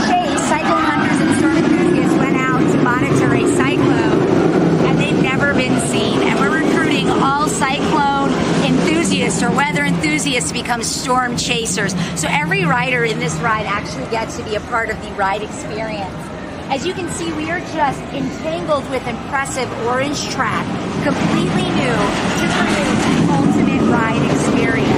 Chase, cyclone hunters and storm enthusiasts went out to monitor a cyclone, and they've never been seen. And we're recruiting all cyclone enthusiasts or weather enthusiasts to become storm chasers. So every rider in this ride actually gets to be a part of the ride experience. As you can see, we are just entangled with impressive orange track, completely new to create the ultimate ride experience.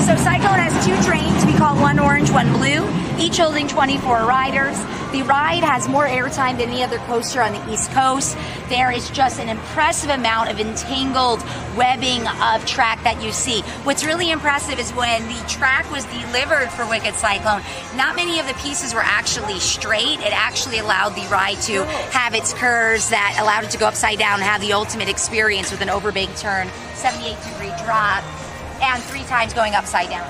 So Cyclone has 2 trains. We call one orange, one blue, each holding 24 riders. The ride has more airtime than any other coaster on the East Coast. There is just an impressive amount of entangled webbing of track that you see. What's really impressive is when the track was delivered for Wicked Cyclone, not many of the pieces were actually straight. It actually allowed the ride to have its curves that allowed it to go upside down and have the ultimate experience with an overbig turn, 78-degree drop, and 3 times going upside down.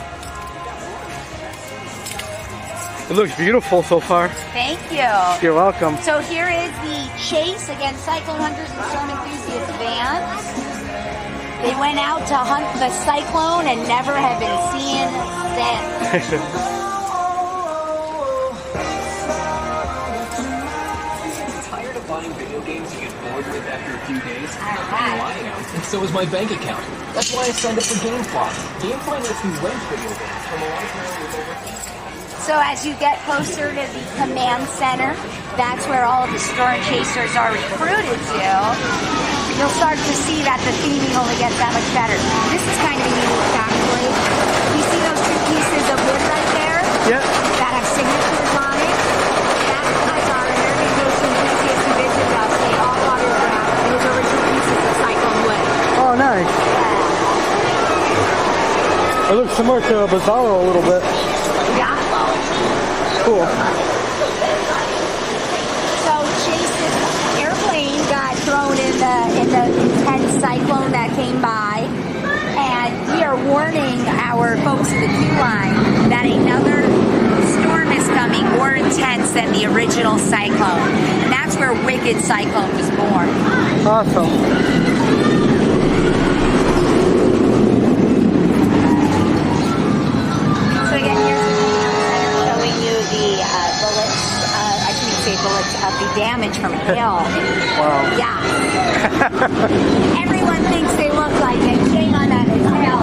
It looks beautiful so far. Thank you. You're welcome. So here is the chase against cyclone hunters and storm enthusiasts vans. They went out to hunt the cyclone and never have been seen since. video games you get bored with after a few days? I know I am. And so is my bank account. That's why I signed up for GameFly. GameFly lets me rent video games from a library with over... So as you get closer to the command center, that's where all of the storm chasers are recruited to. You'll start to see that the theming only gets that much better. This is kind of a unique factoid. You see those two pieces of wood right there? Yep. That have signatures on it? That's because our American Coast Enthusiasts and Vision House, they all autographed those over two pieces of cyclone wood. Oh, nice. It looks similar to a Bizarro a little bit. Yeah. Cool. So Chase's airplane got thrown in the intense cyclone that came by, and we are warning our folks in the queue line that another storm is coming more intense than the original cyclone, and that's where Wicked Cyclone was born. Awesome. So again, here's showing you the bullets, I shouldn't say bullets, of the damage from hail. Wow. Yeah. Everyone thinks they look like it. Shame on that. It's hail.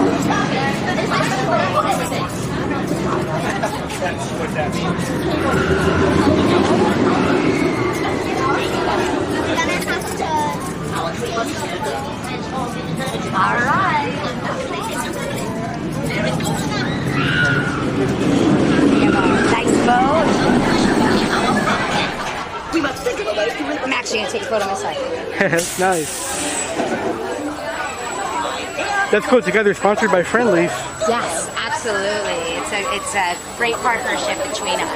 That's what that means. All right. Nice boat. I'm actually going to take a photo myself. Nice. That's Cool Together, sponsored by Friendlies. Yes, absolutely. It's a great partnership between us.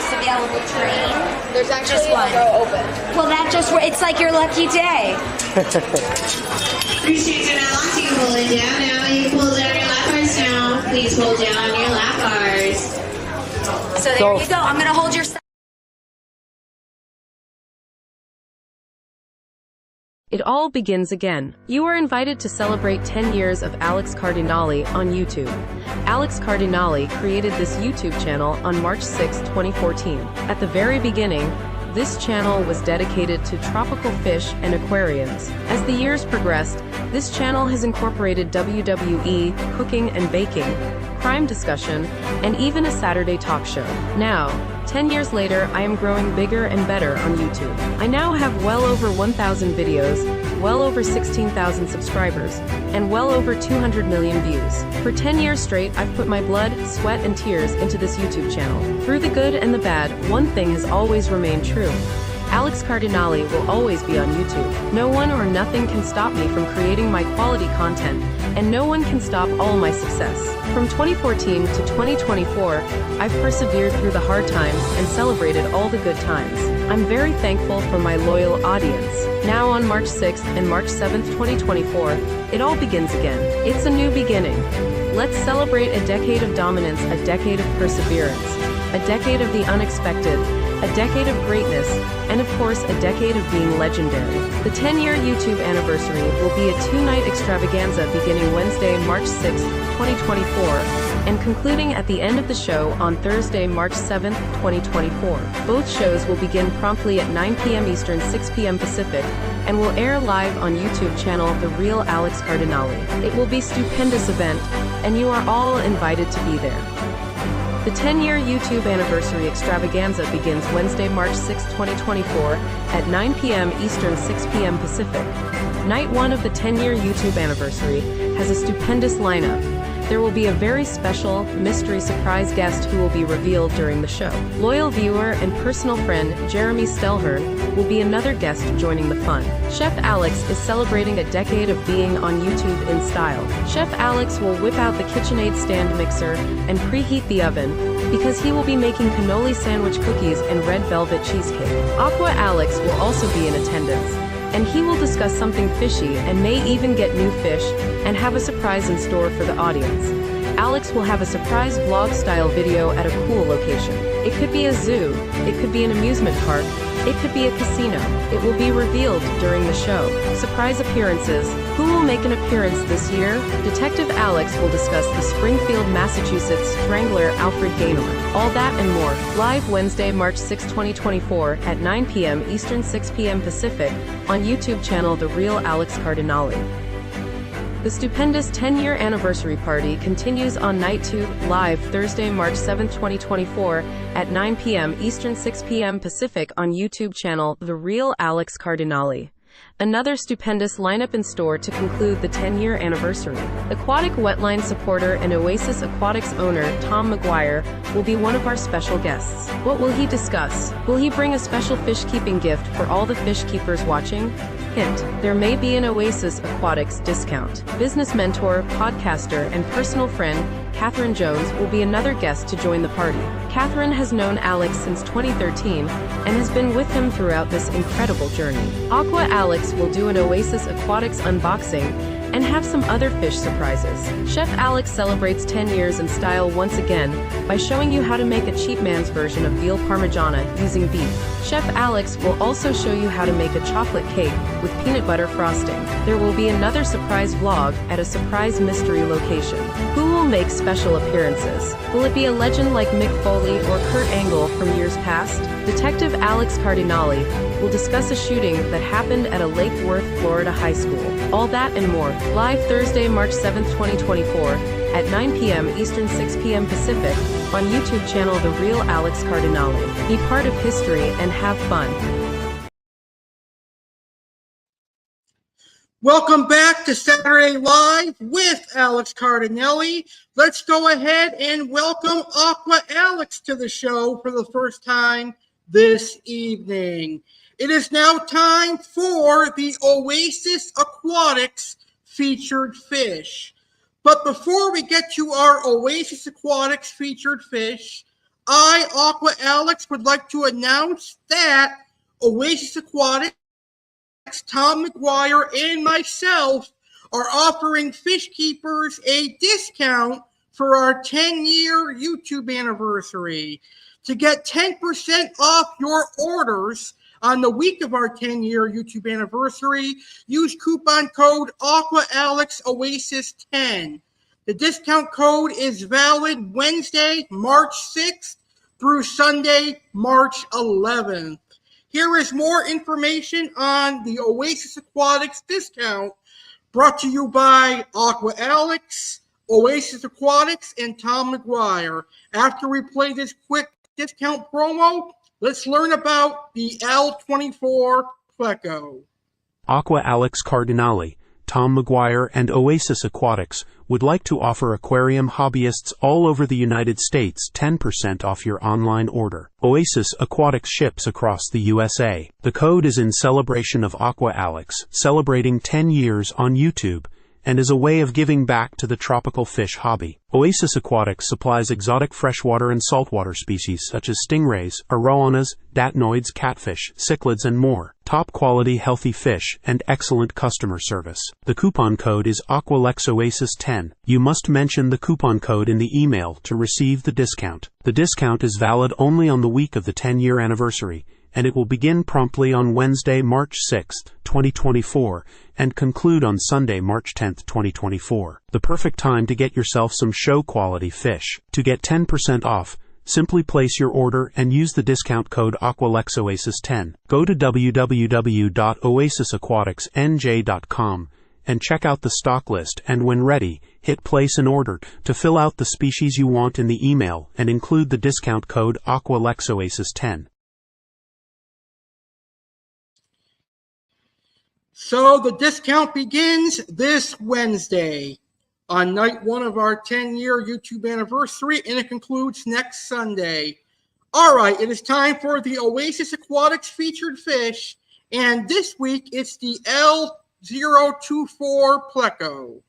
Available train. There's actually just one. Open. Well, that just, it's like your lucky day. Appreciate you now. So you can pull it down now. You can pull down your lap bars now. Please pull down your lap bars. So there you go. I'm going to hold your... It all begins again. You are invited to celebrate 10 years of Alex Cardinale on YouTube. Alex Cardinale created this YouTube channel on March 6, 2014. At the very beginning, this channel was dedicated to tropical fish and aquariums. As the years progressed, this channel has incorporated WWE, cooking and baking, crime discussion, and even a Saturday talk show. Now, 10 years later, I am growing bigger and better on YouTube. I now have well over 1,000 videos, well over 16,000 subscribers, and well over 200 million views. For 10 years straight, I've put my blood, sweat, and tears into this YouTube channel. Through the good and the bad, one thing has always remained true. Alex Cardinale will always be on YouTube. No one or nothing can stop me from creating my quality content, and no one can stop all my success. From 2014 to 2024, I've persevered through the hard times and celebrated all the good times. I'm very thankful for my loyal audience. Now on March 6th and March 7th, 2024, it all begins again. It's a new beginning. Let's celebrate a decade of dominance, a decade of perseverance, a decade of the unexpected, a decade of greatness, and of course a decade of being legendary. The 10-year YouTube anniversary will be a 2-night extravaganza beginning Wednesday, March 6, 2024, and concluding at the end of the show on Thursday, March 7, 2024. Both shows will begin promptly at 9 p.m. Eastern, 6 p.m. Pacific, and will air live on YouTube channel The Real Alex Cardinale. It will be a stupendous event, and you are all invited to be there. The 10-year YouTube anniversary extravaganza begins Wednesday, March 6, 2024, at 9 p.m. Eastern, 6 p.m. Pacific. Night 1 of the 10-year YouTube anniversary has a stupendous lineup. There will be a very special, mystery surprise guest who will be revealed during the show. Loyal viewer and personal friend Jeremy Stelhern will be another guest joining the fun. Chef Alex is celebrating a decade of being on YouTube in style. Chef Alex will whip out the KitchenAid stand mixer and preheat the oven, because he will be making cannoli sandwich cookies and red velvet cheesecake. Aqua Alex will also be in attendance, and he will discuss something fishy and may even get new fish and have a surprise in store for the audience. Alex will have a surprise vlog-style video at a cool location. It could be a zoo, it could be an amusement park, it could be a casino. It will be revealed during the show. Surprise appearances. Who will make an appearance this year? Detective Alex will discuss the Springfield, Massachusetts Strangler Alfred Gaynor. All that and more. Live Wednesday, March 6, 2024 at 9 p.m. Eastern, 6 p.m. Pacific on YouTube channel The Real Alex Cardinale. The stupendous 10-year anniversary party continues on Night 2, live Thursday, March 7, 2024, at 9 p.m. Eastern, 6 p.m. Pacific on YouTube channel The Real Alex Cardinale. Another stupendous lineup in store to conclude the 10-year anniversary. Aquatic Wetline supporter and Oasis Aquatics owner Tom McGuire will be one of our special guests. What will he discuss? Will he bring a special fish-keeping gift for all the fish keepers watching? Hint, there may be an Oasis Aquatics discount. Business mentor, podcaster, and personal friend, Catherine Jones, will be another guest to join the party. Catherine has known Alex since 2013 and has been with him throughout this incredible journey. Aqua Alex will do an Oasis Aquatics unboxing and have some other fish surprises. Chef Alex celebrates 10 years in style once again by showing you how to make a cheap man's version of veal parmigiana using beef. Chef Alex will also show you how to make a chocolate cake with peanut butter frosting. There will be another surprise vlog at a surprise mystery location. Who will make special appearances? Will it be a legend like Mick Foley or Kurt Angle from years past? Detective Alex Cardinale will discuss a shooting that happened at a Lake Worth, Florida high school. All that and more. Live Thursday, March 7th, 2024 at 9 p.m. Eastern, 6 p.m. Pacific on YouTube channel The Real Alex Cardinale. Be part of history and have fun. Welcome back to Saturday Live with Alex Cardinale. Let's go ahead and welcome Aqua Alex to the show for the first time this evening. It is now time for the Oasis Aquatics featured fish. But before we get to our Oasis Aquatics featured fish, I, Aqua Alex, would like to announce that Oasis Aquatics, Tom McGuire, and myself are offering fish keepers a discount for our 10-year YouTube anniversary. To get 10% off your orders on the week of our 10-year YouTube anniversary, use coupon code AquaAlexOasis10. The discount code is valid Wednesday, March 6th through Sunday, March 11th. Here is more information on the Oasis Aquatics discount brought to you by Aqua Alex, Oasis Aquatics, and Tom McGuire. After we play this quick discount promo, let's learn about the L024 Pleco. Aqua Alex Cardinale, Tom McGuire, and Oasis Aquatics would like to offer aquarium hobbyists all over the United States 10% off your online order. Oasis Aquatics ships across the USA. The code is in celebration of Aqua Alex, celebrating 10 years on YouTube, and is a way of giving back to the tropical fish hobby. Oasis Aquatics supplies exotic freshwater and saltwater species such as stingrays, arowanas, datnoids, catfish, cichlids, and more. Top quality healthy fish and excellent customer service. The coupon code is AquaAlexOasis10. You must mention the coupon code in the email to receive the discount. The discount is valid only on the week of the 10-year anniversary, and it will begin promptly on Wednesday, March 6th, 2024, and conclude on Sunday, March 10th, 2024. The perfect time to get yourself some show-quality fish. To get 10% off, simply place your order and use the discount code AquaAlexOasis10. Go to www.oasisaquaticsnj.com and check out the stock list, and when ready, hit place an order to fill out the species you want in the email and include the discount code AquaAlexOasis10. So the discount begins this Wednesday on night one of our 10-year YouTube anniversary, and it concludes next Sunday. All right, it is time for the Oasis Aquatics featured fish, and this week it's the L024 Pleco.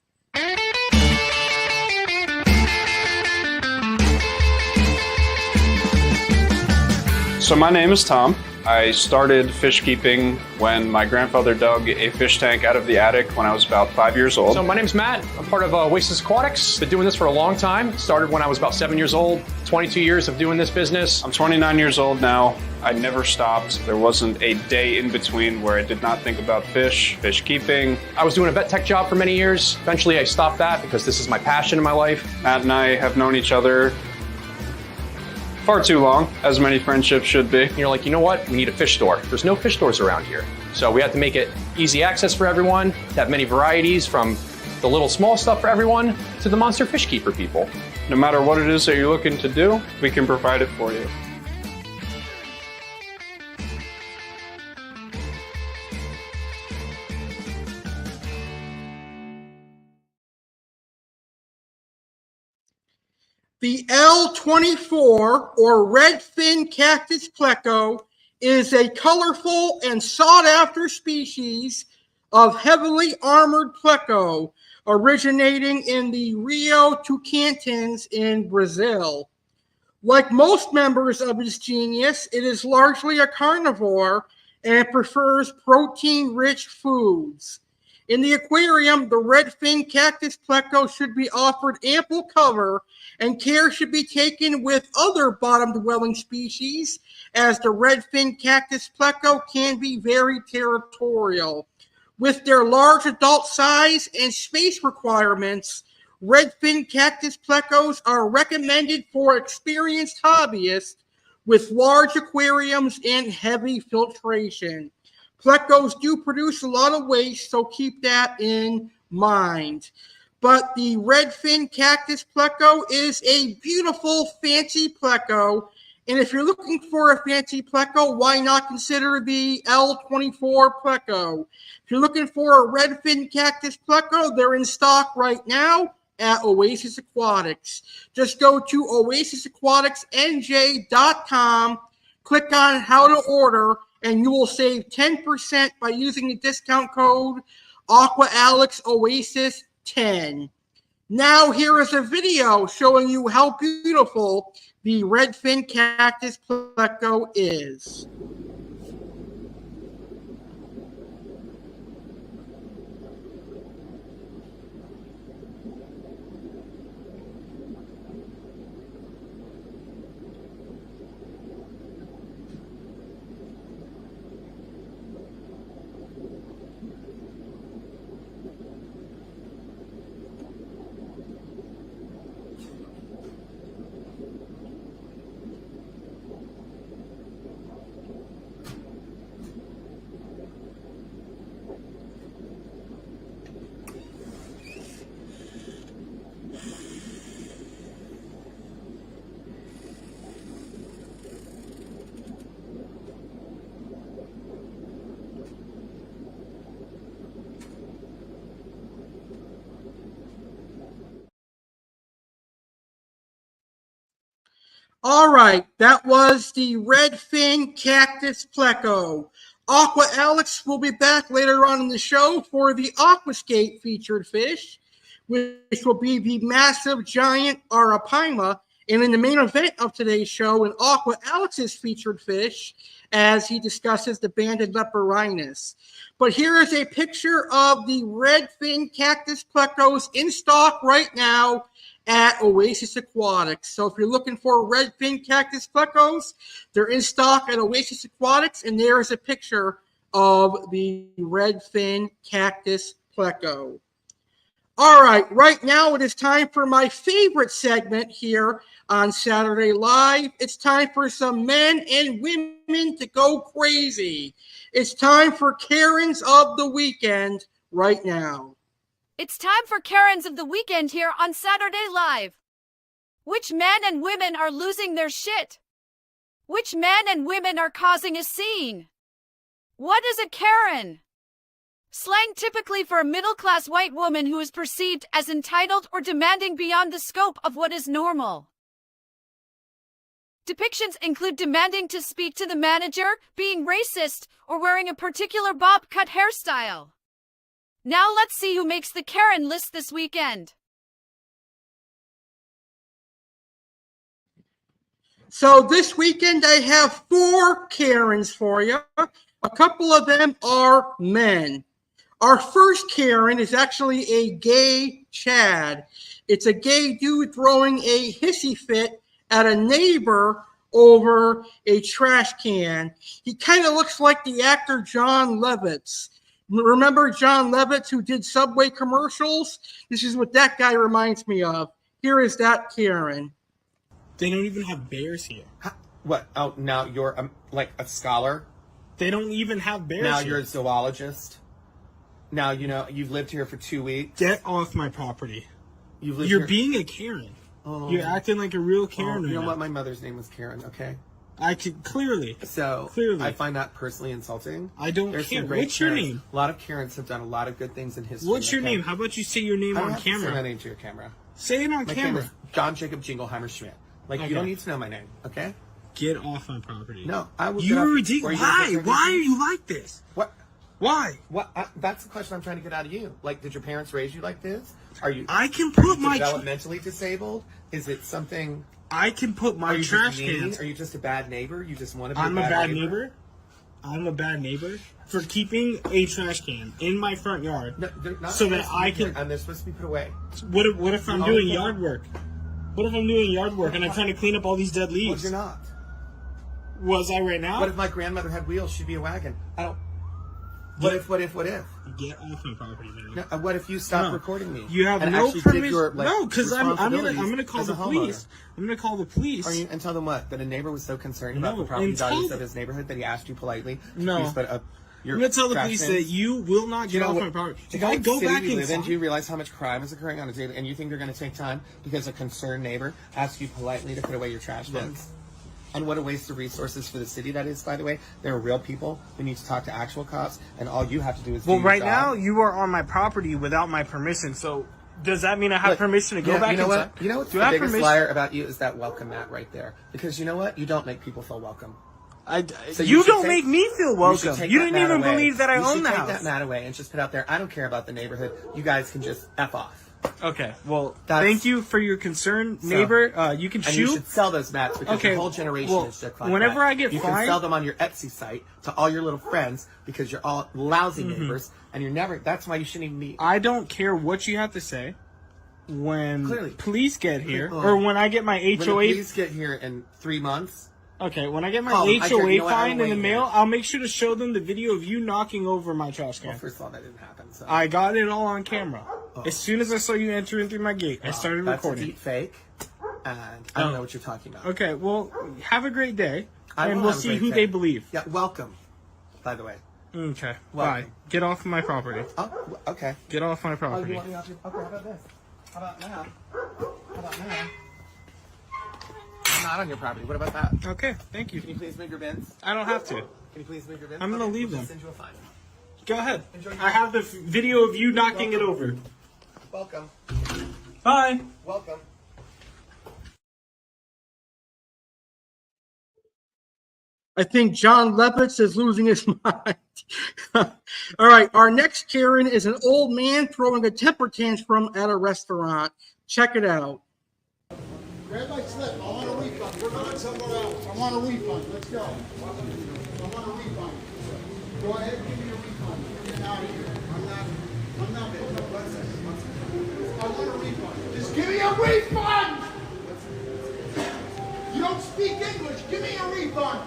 So my name is Tom. I started fish keeping when my grandfather dug a fish tank out of the attic when I was about 5 years old. So my name's Matt. I'm part of Oasis Aquatics. Been doing this for a long time. Started when I was about 7 years old. 22 years of doing this business. I'm 29 years old now. I never stopped. There wasn't a day in between where I did not think about fish keeping. I was doing a vet tech job for many years. Eventually I stopped that because this is my passion in my life. Matt and I have known each other far too long, as many friendships should be. And you're like, you know what? We need a fish store. There's no fish stores around here. So we have to make it easy access for everyone, to have many varieties from the little small stuff for everyone to the monster fish keeper people. No matter what it is that you're looking to do, we can provide it for you. The L024 or redfin cactus pleco is a colorful and sought-after species of heavily armored pleco originating in the Rio Tocantins in Brazil. Like most members of this genus, it is largely a carnivore and prefers protein-rich foods. In the aquarium, the redfin cactus pleco should be offered ample cover, and care should be taken with other bottom-dwelling species, as the redfin cactus pleco can be very territorial. With their large adult size and space requirements, redfin cactus plecos are recommended for experienced hobbyists with large aquariums and heavy filtration. Plecos do produce a lot of waste, so keep that in mind. But the redfin cactus pleco is a beautiful, fancy pleco. And if you're looking for a fancy pleco, why not consider the L024 pleco? If you're looking for a redfin cactus pleco, they're in stock right now at Oasis Aquatics. Just go to oasisaquaticsnj.com, click on how to order, and you will save 10% by using the discount code Aqua Alex Oasis 10. Now here is a video showing you how beautiful the redfin cactus pleco is. All right, that was the redfin cactus pleco. Aqua Alex will be back later on in the show for the Aquascape featured fish, which will be the massive giant Arapamia. And in the main event of today's show, an Aqua Alex's featured fish, as he discusses the banded Leporinus. But here is a picture of the redfin cactus plecos in stock right now at Oasis Aquatics. So if you're looking for redfin cactus plecos, they're in stock at Oasis Aquatics, and there is a picture of the redfin cactus pleco. All right now it is time for my favorite segment here on Saturday Live. It's time for some men and women to go crazy. It's time for Karens of the Weekend right now. It's time for Karens of the Weekend here on Saturday Live. Which men and women are losing their shit? Which men and women are causing a scene? What is a Karen? Slang typically for a middle-class white woman who is perceived as entitled or demanding beyond the scope of what is normal. Depictions include demanding to speak to the manager, being racist, or wearing a particular bob-cut hairstyle. Now let's see who makes the Karen list this weekend. So this weekend I have 4 Karens for you. A couple of them are men. Our first Karen is actually a gay Chad. It's a gay dude throwing a hissy fit at a neighbor over a trash can. He kind of looks like the actor John Lovitz. Remember John Lovitz who did Subway commercials? This is what that guy reminds me of. Here is that Karen. They don't even have bears here. What? Oh, now you're like a scholar? They don't even have bears now here. You're a zoologist? Now, you know, you've lived here for 2 weeks? Get off my property. You're here. Being a Karen. Oh. You're acting like a real Karen right You know now. what? My mother's name was Karen, okay? I can clearly. So, clearly. I find that personally insulting. I don't care. What's your name? A lot of Karens have done a lot of good things in history. What's your name? How about you say your name on camera? I don't have to say my name to your camera. Say it on my camera. Name is John Jacob Jingleheimer Schmidt. Like, you don't need to know my name, okay? Get off my property. No, I will. You're ridiculous. Why? Why are you like this? What? Why? What? That's the question I'm trying to get out of you. Like, did your parents raise you like this? Are you? I can put my developmentally disabled. Is it something? I can put my trash cans. Are you just a bad neighbor? You just want to be I'm a bad neighbor? I'm a bad neighbor for keeping a trash can in my front yard so that I can. And they're supposed to be put away. What if I'm doing yard work? What if I'm doing yard work and I'm trying to clean up all these dead leaves? Well, you're not. Was I right now? What if my grandmother had wheels? She'd be a wagon. I don't. What if? Get off my property, man. No, what if you stop recording me? You have no permission. No, because I'm gonna call the police. I'm gonna call the police. And tell them what? That a neighbor was so concerned about the property values of his neighborhood that he asked you politely. No. Please put up your I'm gonna tell the police that you will not get off my property. If I go back inside, do you realize how much crime is occurring on a daily? And you think they're going to take time because a concerned neighbor asks you politely to put away your trash bins? And what a waste of resources for the city that is, by the way. There are real people who need to talk to actual cops, and all you have to do is do your right job. now, you are on my property without my permission, so does that mean I have permission to go back inside? You know what's the biggest liar about you is that welcome mat right there. Because you know what? You don't make people feel welcome. So you don't make me feel welcome. You didn't even believe that I own the house. Take that mat away and just put out there, I don't care about the neighborhood. You guys can just F off. Okay, well, thank you for your concern, neighbor. You can and shoot. you should sell those mats because your whole generation is just like whenever that. I get you fined, can sell them on your Etsy site to all your little friends because you're all lousy neighbors and you're never. That's why you shouldn't even meet. I don't care what you have to say. When police get here, or when I get my HOA. When the police get here in 3 months. Okay, when I get my HOA fine in the mail, I'll make sure to show them the video of you knocking over my trash can. Well, first of all, that didn't happen. So. I got it all on camera. As soon as I saw you entering through my gate, I started recording. That's a deep fake, and I don't know what you're talking about. Okay, well, have a great day, and we'll see who they believe. Yeah, welcome, by the way. Okay, bye. Get off my property. Oh, okay. Get off my property. Okay, how about this? How about now? I'm not on your property. What about that? Okay, thank you. Can you please move your bins? I don't have to. Can you please move your bins? I'm going to leave them. I'll send you a fine. Go ahead. I have the video of you knocking it over. Welcome. Bye. Welcome. I think John Lovitz is losing his mind. All right, our next Karen is an old man throwing a temper tantrum at a restaurant. Check it out. Red light slip. I want a refund. We're going somewhere else. I want a refund. Let's go. I want a refund. Go ahead, give me a refund. Get out of here. I'm not. I want a refund. Just give me a refund. You don't speak English. Give me a refund.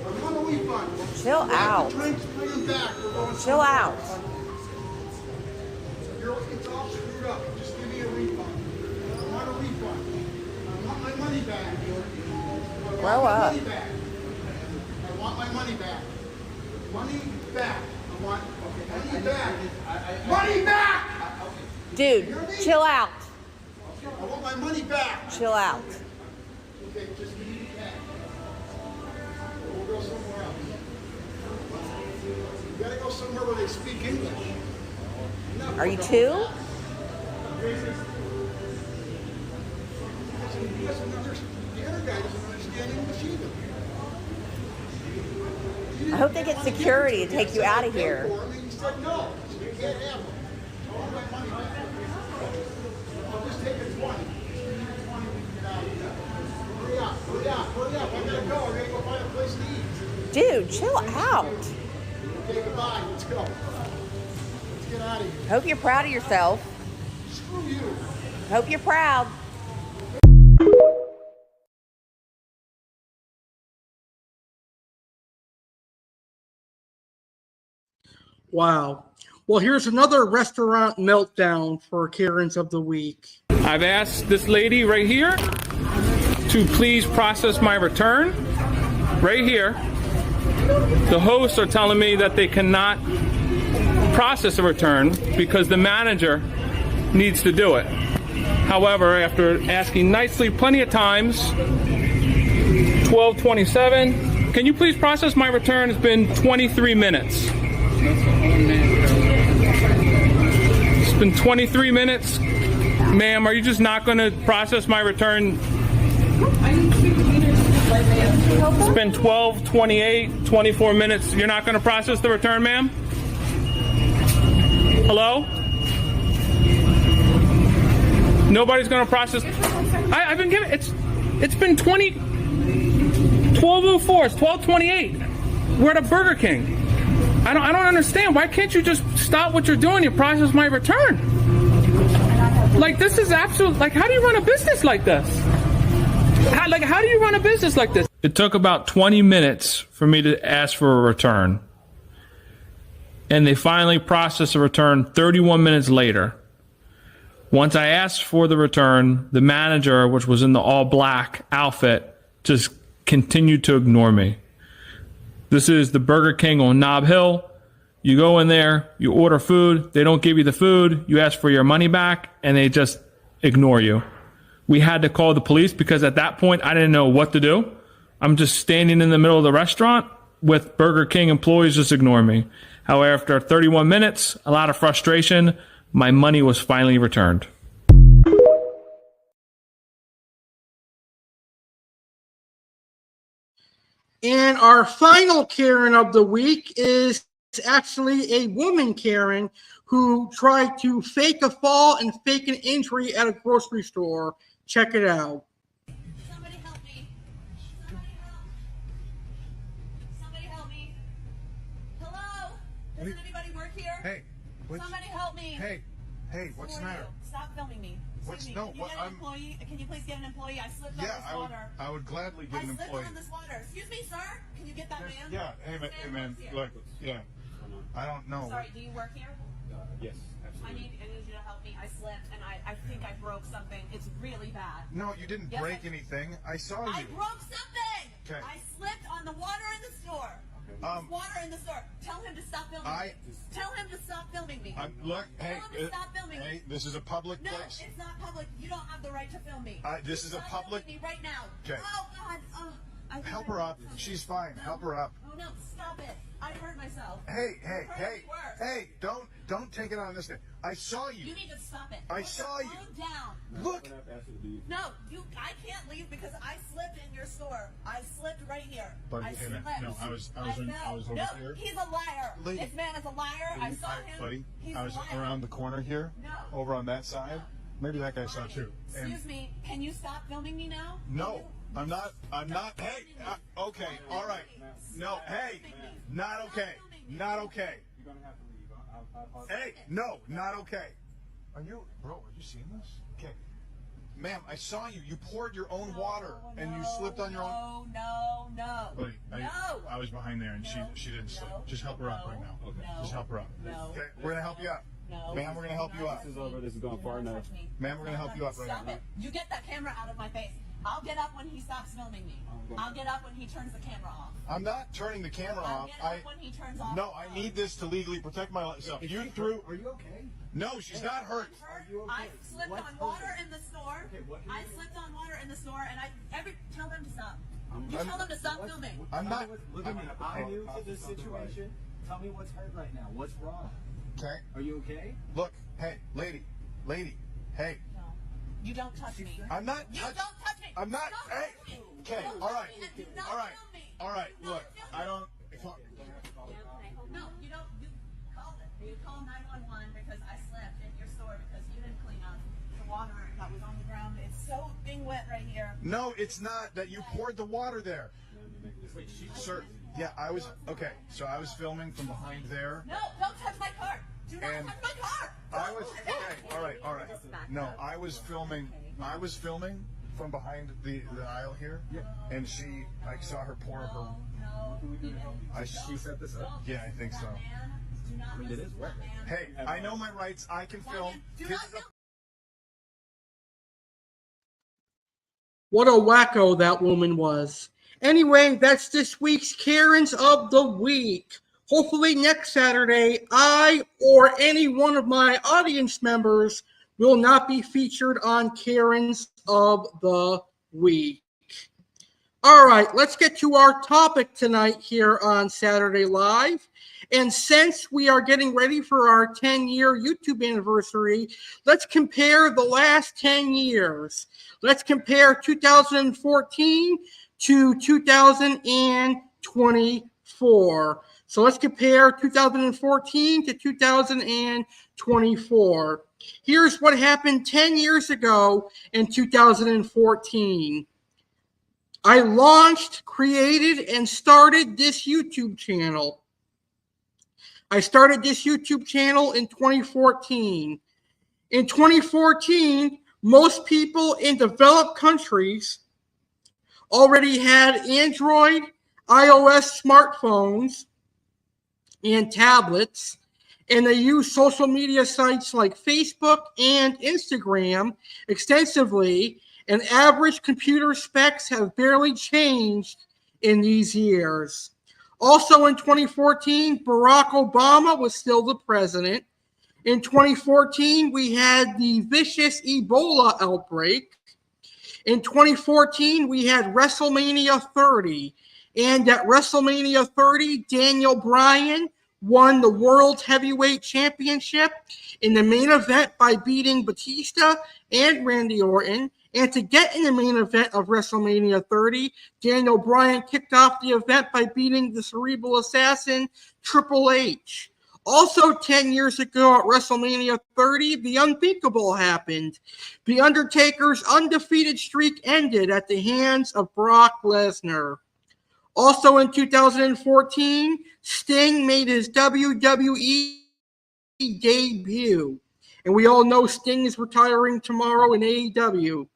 I want a refund. Chill out. Drinks, bring them back. Chill out. It's all screwed up. Just give me a refund. I want a refund. I want my money back. Grow up. I want my money back. Money back. I want money back. Money back! Dude, chill out. I want my money back. Chill out. Okay, just give me it back. We'll go somewhere else. You gotta go somewhere where they speak English. Are you two? The other guy doesn't understand English either. I hope they get security to take you out of here. He said no. You can't have them. I want my money back. I'll just take it 20. Just give me 20 when you get out of here. Hurry up, hurry up, hurry up. I gotta go. I gotta go find a place to eat. Dude, chill out. Okay, goodbye. Let's go. Let's get out of here. Hope you're proud of yourself. Screw you. Hope you're proud. Wow. Well, here's another restaurant meltdown for Karens of the Week. I've asked this lady right here to please process my return. Right here. The hosts are telling me that they cannot process a return because the manager needs to do it. However, after asking nicely plenty of times, 12:27, can you please process my return? It's been 23 minutes. It's been 23 minutes. Ma'am, are you just not going to process my return? It's been 12:28, 24 minutes. You're not going to process the return, ma'am? Hello? Nobody's going to process. I've been given. It's been 12:04. It's 12:28. We're at a Burger King. I don't understand. Why can't you just stop what you're doing and process my return? Like, this is absolute. Like, how do you run a business like this? How do you run a business like this? It took about 20 minutes for me to ask for a return. And they finally processed the return 31 minutes later. Once I asked for the return, the manager, which was in the all black outfit, just continued to ignore me. This is the Burger King on Nob Hill. You go in there, you order food, they don't give you the food, you ask for your money back, and they just ignore you. We had to call the police because at that point I didn't know what to do. I'm just standing in the middle of the restaurant with Burger King employees just ignoring me. However, after 31 minutes, a lot of frustration, my money was finally returned. And our final Karen of the week is actually a woman Karen who tried to fake a fall and fake an injury at a grocery store. Check it out. Somebody help me. Somebody help. Somebody help me. Hello? Does anybody work here? Hey. Somebody help me. Hey, what's the matter? Stop filming me. Excuse me. Can you get an employee? Can you please get an employee? I slipped on this water. I would gladly get an employee. I slipped on this water. Excuse me, sir. Can you get that man? Yeah, hey man, look, yeah. I don't know. Sorry, do you work here? Yes, absolutely. I need you to help me. I slipped and I think I broke something. It's really bad. No, you didn't break anything. I saw you. I broke something. Okay. I slipped on the water in the store. There's water in the store. Tell him to stop filming me. Tell him to stop filming me. Look, hey, Tell him to stop filming me. This is a public place. No, it's not public. You don't have the right to film me. This is a public. Me right now. Okay. Oh God. Oh, help her up. She's fine. Help her up. Oh no, stop it. I hurt myself. Hey, don't take it on this day. I saw you. You need to stop it. I saw you. Calm down. Look. No, I can't leave because I slipped in your store. I slipped right here. Buddy, I hey, slipped. no, I was over no, here. He's a liar. Lady. This man is a liar. I saw him. Buddy, He's I was a liar. around the corner here. No. Over on that side. Maybe that guy saw too. Excuse me. Can you stop filming me now? No, I'm not. Hey, okay, all right. No, hey, not okay. Not okay. You're gonna have to leave. Hey, no, not okay. Are you seeing this? Okay. Ma'am, I saw you. You poured your own water and you slipped on your own. No. Buddy, I was behind there and she didn't slip. Just help her up right now. Okay. Just help her up. No. Okay, we're gonna help you up. No. Ma'am, we're gonna help you up. This is over. This is going far enough. Ma'am, we're gonna help you up right now. Stop it. You get that camera out of my face. I'll get up when he stops filming me. I'll get up when he turns the camera off. I'm not turning the camera off. I'll get up when he turns off. No, I need this to legally protect myself. You threw. Are you okay? No, she's not hurt. I slipped on water in the store. I slipped on water in the store, and tell them to stop. You tell them to stop filming. I'm not. Look at me. I'm new to this situation. Tell me what's hurt right now. What's wrong? Okay. Are you okay? Look, hey, lady, hey. No. You don't touch me. I'm not. You don't touch me. I'm not. Don't Hey. touch me. Okay. Don't All touch right. me and do not All right. film me. All right. Do not Look, film me. I don't. No, you don't. You call it. You call 911 because I slept in your store because you didn't clean up the water that was on the ground. It's so being wet right here. No, it's not that you poured the water there. Sir, yeah, I was, okay, so I was filming from behind there. No, don't touch my car. Do not touch my car. I was, okay, all right. No, I was filming from behind the aisle here, and I saw her pour her. She set this up? Yeah, I think so. I mean, it is wet. Hey, I know my rights. I can film. What a wacko that woman was. Anyway, that's this week's Karens of the Week. Hopefully next Saturday, I or any one of my audience members will not be featured on Karens of the Week. All right, let's get to our topic tonight here on Saturday Live. And since we are getting ready for our 10-year YouTube anniversary, let's compare the last 10 years. Let's compare 2014 to 2024. So let's compare 2014 to 2024. Here's what happened 10 years ago in 2014. I launched, created, and started this YouTube channel. I started this YouTube channel in 2014. In 2014, most people in developed countries already had Android, iOS smartphones, and tablets, and they use social media sites like Facebook and Instagram extensively, and average computer specs have barely changed in these years. Also in 2014, Barack Obama was still the president. In 2014, we had the vicious Ebola outbreak. In 2014, we had WrestleMania 30. And at WrestleMania 30, Daniel Bryan won the World Heavyweight Championship in the main event by beating Batista and Randy Orton. And to get in the main event of WrestleMania 30, Daniel Bryan kicked off the event by beating the cerebral assassin Triple H. Also 10 years ago at WrestleMania 30, the unthinkable happened. The Undertaker's undefeated streak ended at the hands of Brock Lesnar. Also in 2014, Sting made his WWE debut. And we all know Sting is retiring tomorrow in AEW.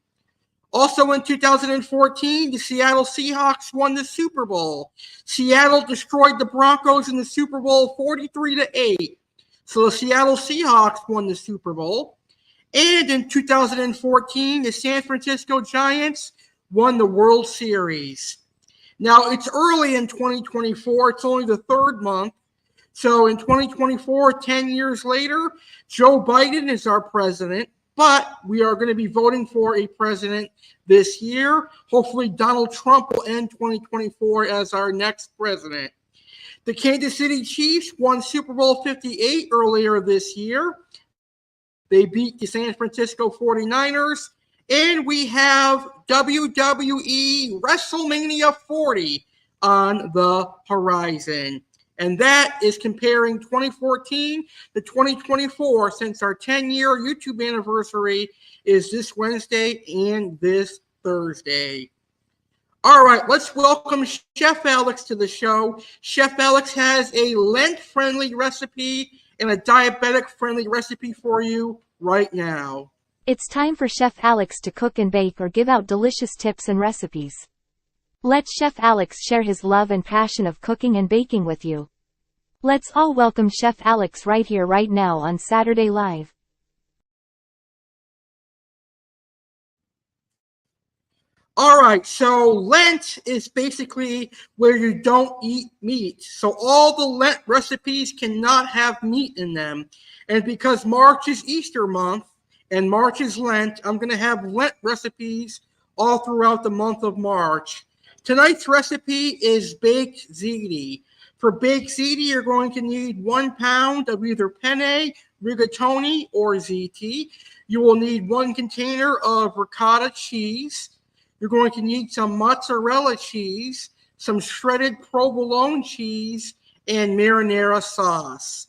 Also in 2014, the Seattle Seahawks won the Super Bowl. Seattle destroyed the Broncos in the Super Bowl 43-8. So the Seattle Seahawks won the Super Bowl. And in 2014, the San Francisco Giants won the World Series. Now, it's early in 2024. It's only the third month. So in 2024, 10 years later, Joe Biden is our president. But we are going to be voting for a president this year. Hopefully, Donald Trump will end 2024 as our next president. The Kansas City Chiefs won Super Bowl 58 earlier this year. They beat the San Francisco 49ers. And we have WWE WrestleMania 40 on the horizon. And that is comparing 2014 to 2024, since our 10-year YouTube anniversary is this Wednesday and this Thursday. All right, let's welcome Chef Alex to the show. Chef Alex has a Lent-friendly recipe and a diabetic-friendly recipe for you right now. It's time for Chef Alex to cook and bake or give out delicious tips and recipes. Let Chef Alex share his love and passion of cooking and baking with you. Let's all welcome Chef Alex right here right now on Saturday Live. All right, so Lent is basically where you don't eat meat. So all the Lent recipes cannot have meat in them. And because March is Easter month and March is Lent, I'm going to have Lent recipes all throughout the month of March. Tonight's recipe is baked ziti. For baked ziti, you're going to need 1 pound of either penne, rigatoni, or ziti. You will need 1 container of ricotta cheese. You're going to need some mozzarella cheese, some shredded provolone cheese, and marinara sauce.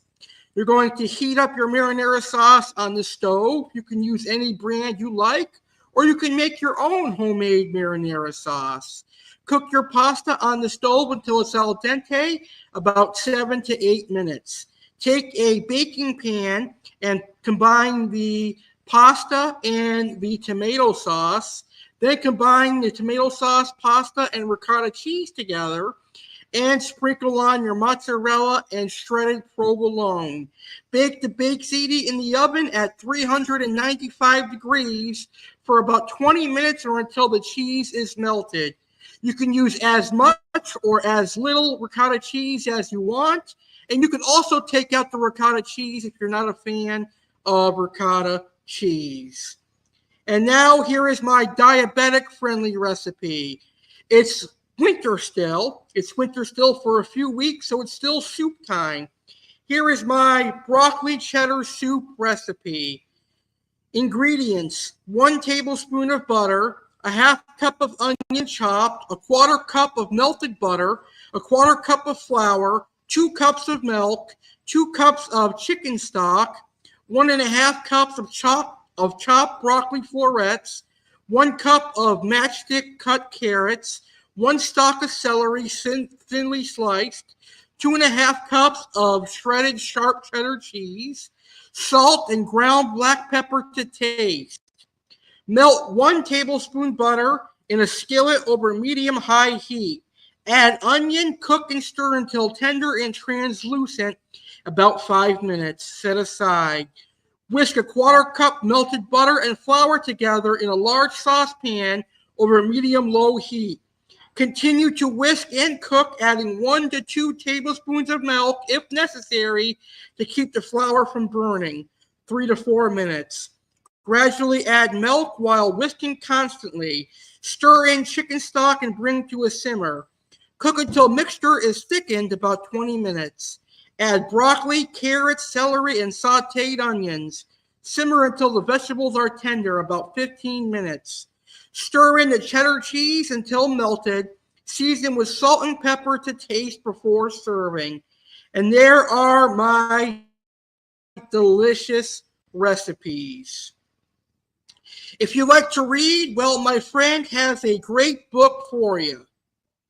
You're going to heat up your marinara sauce on the stove. You can use any brand you like, or you can make your own homemade marinara sauce. Cook your pasta on the stove until it's al dente, about 7 to 8 minutes. Take a baking pan and combine the pasta and the tomato sauce. Then combine the tomato sauce, pasta, and ricotta cheese together and sprinkle on your mozzarella and shredded provolone. Bake the baked ziti in the oven at 395 degrees for about 20 minutes or until the cheese is melted. You can use as much or as little ricotta cheese as you want, and you can also take out the ricotta cheese if you're not a fan of ricotta cheese. And now here is my diabetic-friendly recipe. It's winter still. It's winter still for a few weeks, so it's still soup time. Here is my broccoli cheddar soup recipe. Ingredients: 1 tablespoon of butter, a half cup of onion chopped, a 1/4 cup of melted butter, a 1/4 cup of flour, 2 cups of milk, 2 cups of chicken stock, 1.5 cups of chopped broccoli florets, 1 cup of matchstick cut carrots, 1 stalk of celery thinly sliced, 2.5 cups of shredded sharp cheddar cheese, salt and ground black pepper to taste. Melt 1 tablespoon butter in a skillet over medium-high heat. Add onion, cook and stir until tender and translucent, about 5 minutes. Set aside. Whisk a 1/4 cup melted butter and flour together in a large saucepan over medium-low heat. Continue to whisk and cook, adding 1 to 2 tablespoons of milk if necessary to keep the flour from burning. 3 to 4 minutes. Gradually add milk while whisking constantly. Stir in chicken stock and bring to a simmer. Cook until mixture is thickened, about 20 minutes. Add broccoli, carrots, celery, and sauteed onions. Simmer until the vegetables are tender, about 15 minutes. Stir in the cheddar cheese until melted. Season with salt and pepper to taste before serving. And there are my delicious recipes. If you like to read, well, my friend has a great book for you.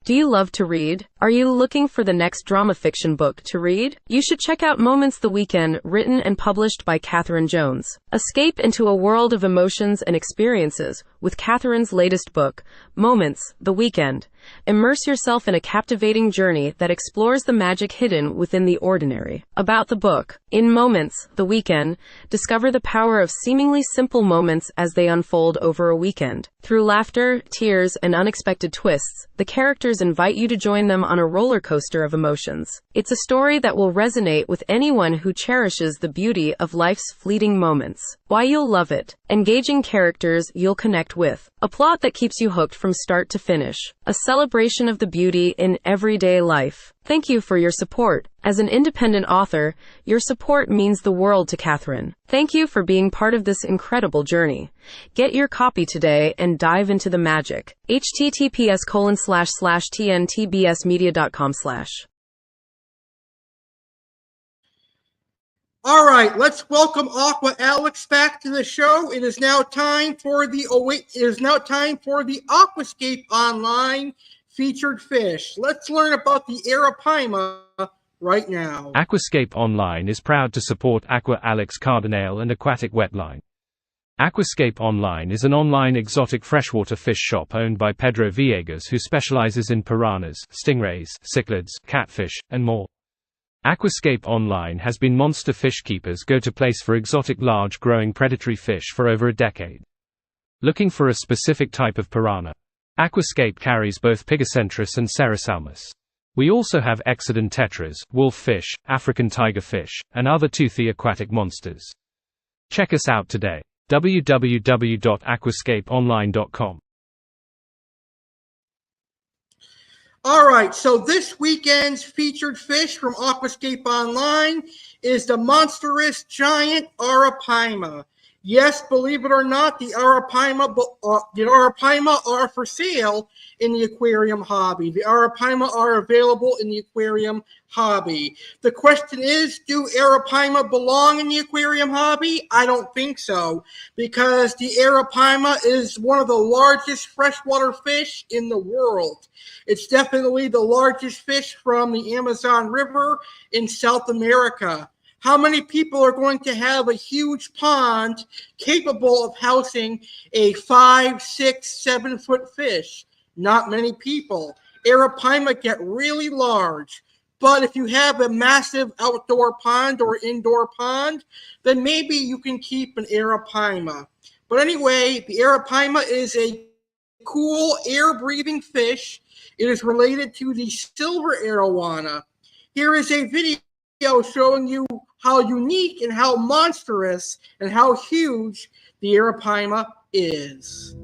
Do you love to read? Are you looking for the next drama fiction book to read? You should check out Moments the Weekend, written and published by Catherine Jones. Escape into a world of emotions and experiences with Catherine's latest book, Moments the Weekend. Immerse yourself in a captivating journey that explores the magic hidden within the ordinary. About the book: in Moments the Weekend, discover the power of seemingly simple moments as they unfold over a weekend. Through laughter, tears, and unexpected twists, the characters invite you to join them on a roller coaster of emotions. It's a story that will resonate with anyone who cherishes the beauty of life's fleeting moments. Why you'll love it: engaging characters you'll connect with, a plot that keeps you hooked from start to finish, a celebration of the beauty in everyday life. Thank you for your support. As an independent author, your support means the world to Catherine. Thank you for being part of this incredible journey. Get your copy today and dive into the magic. https://tntbsmedia.com/. All right, let's welcome Aqua Alex back to the show. It is now time for the Aquascapeonline featured fish. Let's learn about the Arapamia right now. Aquascapeonline is proud to support Aqua Alex Cardinale and Aquatic Wetline. Aquascapeonline is an online exotic freshwater fish shop owned by Pedro Villegas, who specializes in piranhas, stingrays, cichlids, catfish, and more. Aquascapeonline has been monster fish keepers' go-to place for exotic large growing predatory fish for over a decade. Looking for a specific type of piranha? Aquascape carries both Pygocentris and Cerosalmus. We also have Exodon tetras, wolf fish, African tiger fish, and other toothy aquatic monsters. Check us out today. www.aquascapeonline.com. All right, so this weekend's featured fish from Aquascapeonline is the monstrous giant Arapamia. Yes, believe it or not, the Arapamia are for sale in the aquarium hobby. The Arapamia are available in the aquarium hobby. The question is, do Arapamia belong in the aquarium hobby? I don't think so, because the Arapamia is one of the largest freshwater fish in the world. It's definitely the largest fish from the Amazon River in South America. How many people are going to have a huge pond capable of housing a 5, 6, 7 foot fish? Not many people. Arapamia get really large. But if you have a massive outdoor pond or indoor pond, then maybe you can keep an Arapamia. But anyway, the Arapamia is a cool air-breathing fish. It is related to the silver arowana. Here is a video showing you how unique and how monstrous and how huge the Arapamia is.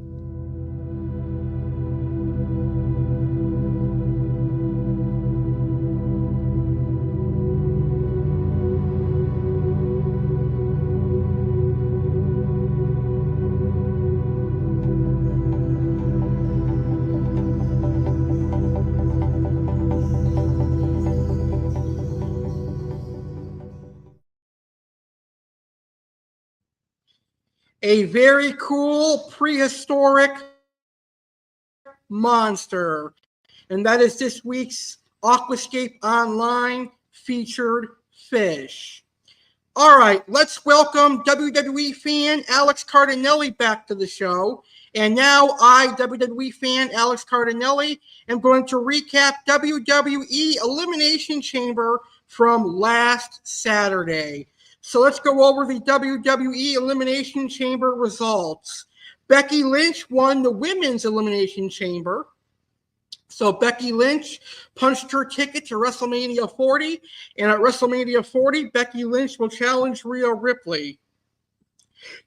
A very cool prehistoric monster. And that is this week's Aquascapeonline featured fish. All right, let's welcome WWE Fan Alex Cardinale back to the show. And now I, WWE Fan Alex Cardinale, am going to recap WWE Elimination Chamber from last Saturday. So let's go over the WWE Elimination Chamber results. Becky Lynch won the Women's Elimination Chamber. So Becky Lynch punched her ticket to WrestleMania 40. And at WrestleMania 40, Becky Lynch will challenge Rhea Ripley.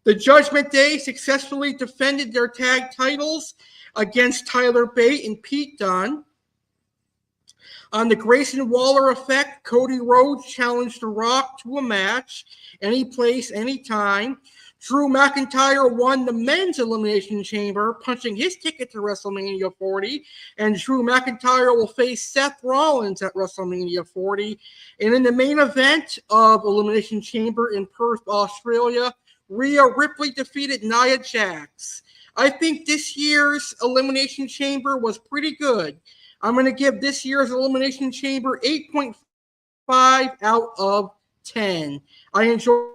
The Judgment Day successfully defended their tag titles against Tyler Bate and Pete Dunne. On the Grayson Waller effect, Cody Rhodes challenged The Rock to a match, any place, anytime. Drew McIntyre won the Men's Elimination Chamber, punching his ticket to WrestleMania 40. And Drew McIntyre will face Seth Rollins at WrestleMania 40. And in the main event of Elimination Chamber in Perth, Australia, Rhea Ripley defeated Nia Jax. I think this year's Elimination Chamber was pretty good. I'm going to give this year's Elimination Chamber 8.5 out of 10. I enjoyed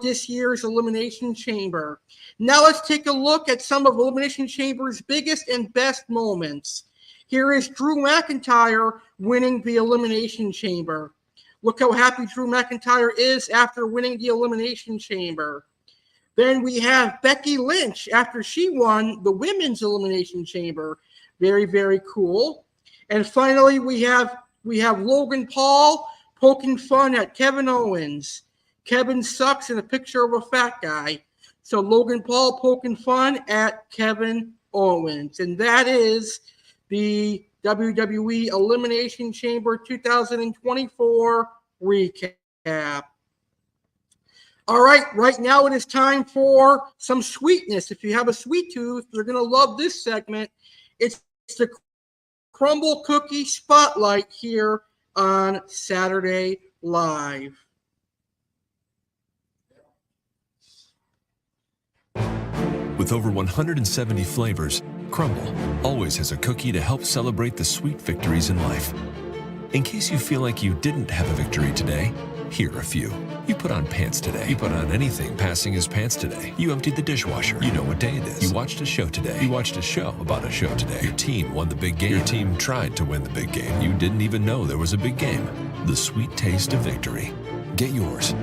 this year's Elimination Chamber. Now let's take a look at some of Elimination Chamber's biggest and best moments. Here is Drew McIntyre winning the Elimination Chamber. Look how happy Drew McIntyre is after winning the Elimination Chamber. Then we have Becky Lynch after she won the Women's Elimination Chamber. Very, very cool. And finally, we have Logan Paul poking fun at Kevin Owens. Kevin sucks in a picture of a fat guy. So Logan Paul poking fun at Kevin Owens. And that is the WWE Elimination Chamber 2024 recap. All right, right now it is time for some sweetness. If you have a sweet tooth, you're going to love this segment. It's the Crumble Cookie Spotlight here on Saturday Live. With over 170 flavors, Crumble always has a cookie to help celebrate the sweet victories in life. In case you feel like you didn't have a victory today, here are a few. You put on pants today. You put on anything passing as pants today. You emptied the dishwasher. You know what day it is. You watched a show today. You watched a show about a show today. Your team won the big game. Your team tried to win the big game. You didn't even know there was a big game. The sweet taste of victory. Get yours.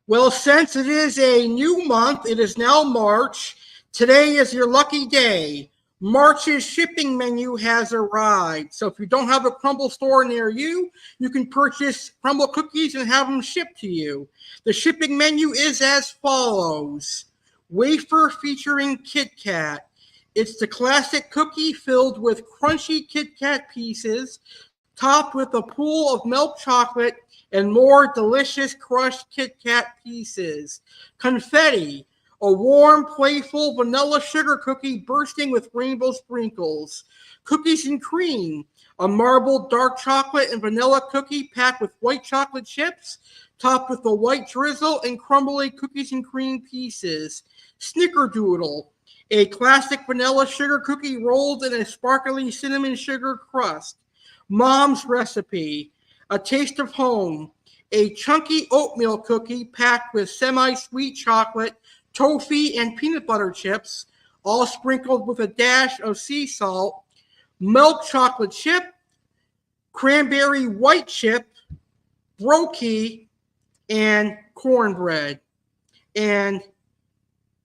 Well, since it is a new month, it is now March. Today is your lucky day. March's shipping menu has arrived. So if you don't have a Crumble store near you, you can purchase Crumble cookies and have them shipped to you. The shipping menu is as follows. Wafer featuring Kit Kat. It's the classic cookie filled with crunchy Kit Kat pieces, topped with a pool of milk chocolate and more delicious crushed Kit Kat pieces. Confetti, a warm, playful vanilla sugar cookie bursting with rainbow sprinkles. Cookies and cream, a marbled dark chocolate and vanilla cookie packed with white chocolate chips, topped with a white drizzle and crumbly cookies and cream pieces. Snickerdoodle, a classic vanilla sugar cookie rolled in a sparkly cinnamon sugar crust. Mom's Recipe, a taste of home, a chunky oatmeal cookie packed with semi-sweet chocolate, toffee, and peanut butter chips, all sprinkled with a dash of sea salt. Milk chocolate chip, cranberry white chip, brookie, and cornbread, and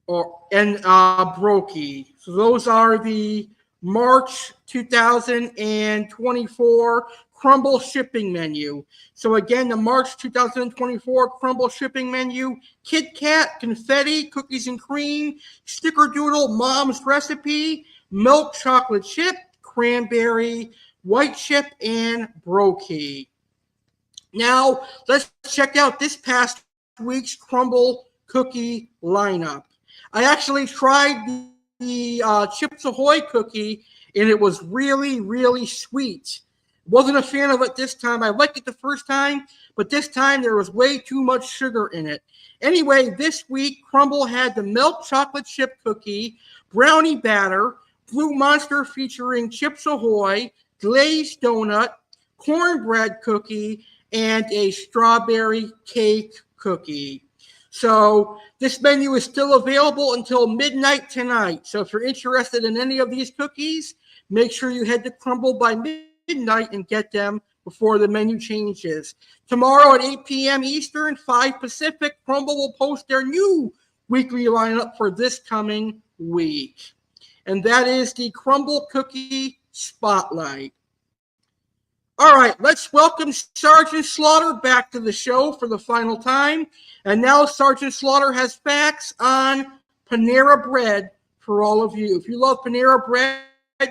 brookie. So those are the March 2024 Crumble shipping menu. So again, the March 2024 Crumble shipping menu: Kit Kat, confetti, cookies and cream, Snickerdoodle, Mom's Recipe, milk chocolate chip, cranberry white chip, and brookie. Now, let's check out this past week's Crumble cookie lineup. I actually tried the Chips Ahoy cookie, and it was really, really sweet. Wasn't a fan of it this time. I liked it the first time, but this time there was way too much sugar in it. Anyway, this week, Crumble had the milk chocolate chip cookie, brownie batter, Blue Monster featuring Chips Ahoy, glazed donut, cornbread cookie, and a strawberry cake cookie. So this menu is still available until midnight tonight. So if you're interested in any of these cookies, make sure you head to Crumble by midnight and get them before the menu changes. Tomorrow at 8 p.m. Eastern, 5 Pacific, Crumble will post their new weekly lineup for this coming week. And that is the Crumble Cookie Spotlight. All right, let's welcome Sergeant Slaughter back to the show for the final time. And now Sergeant Slaughter has facts on Panera Bread for all of you. If you love Panera Bread,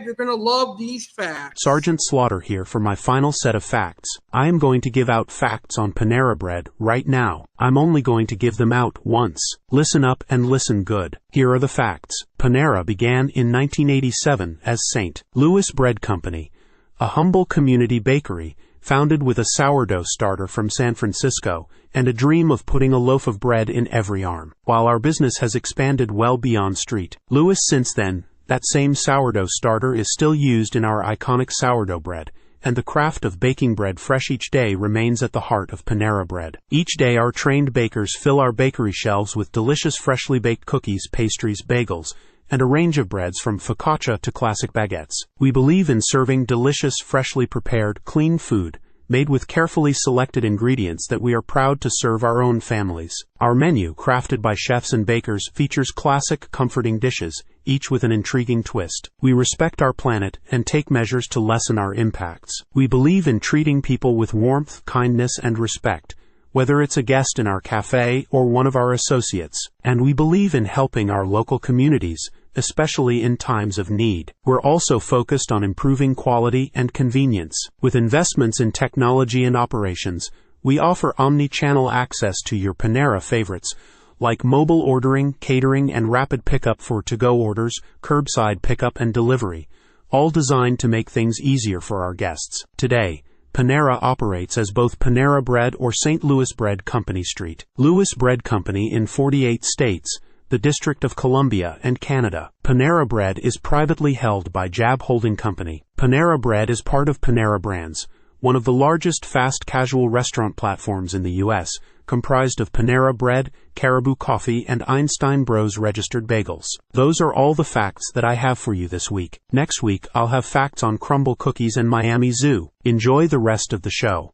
you're going to love these facts. Sergeant Slaughter here for my final set of facts. I am going to give out facts on Panera Bread right now. I'm only going to give them out once. Listen up and listen good. Here are the facts. Panera began in 1987 as St. Louis Bread Company, a humble community bakery founded with a sourdough starter from San Francisco and a dream of putting a loaf of bread in every arm. While our business has expanded well beyond St. Louis since then, that same sourdough starter is still used in our iconic sourdough bread, and the craft of baking bread fresh each day remains at the heart of Panera Bread. Each day our trained bakers fill our bakery shelves with delicious freshly baked cookies, pastries, bagels, and a range of breads from focaccia to classic baguettes. We believe in serving delicious, freshly prepared, clean food, made with carefully selected ingredients that we are proud to serve our own families. Our menu, crafted by chefs and bakers, features classic, comforting dishes, each with an intriguing twist. We respect our planet and take measures to lessen our impacts. We believe in treating people with warmth, kindness, and respect, whether it's a guest in our cafe or one of our associates. And we believe in helping our local communities, especially in times of need. We're also focused on improving quality and convenience. With investments in technology and operations, we offer omni-channel access to your Panera favorites, like mobile ordering, catering, and rapid pickup for to-go orders, curbside pickup and delivery, all designed to make things easier for our guests. Today, Panera operates as both Panera Bread or St. Louis Bread Company St. Louis Bread Company in 48 states, the District of Columbia, and Canada. Panera Bread is privately held by Jab Holding Company. Panera Bread is part of Panera Brands, one of the largest fast casual restaurant platforms in the U.S., comprised of Panera Bread, Caribou Coffee, and Einstein Bros registered bagels. Those are all the facts that I have for you this week. Next week, I'll have facts on Crumble cookies and Miami Zoo. Enjoy the rest of the show.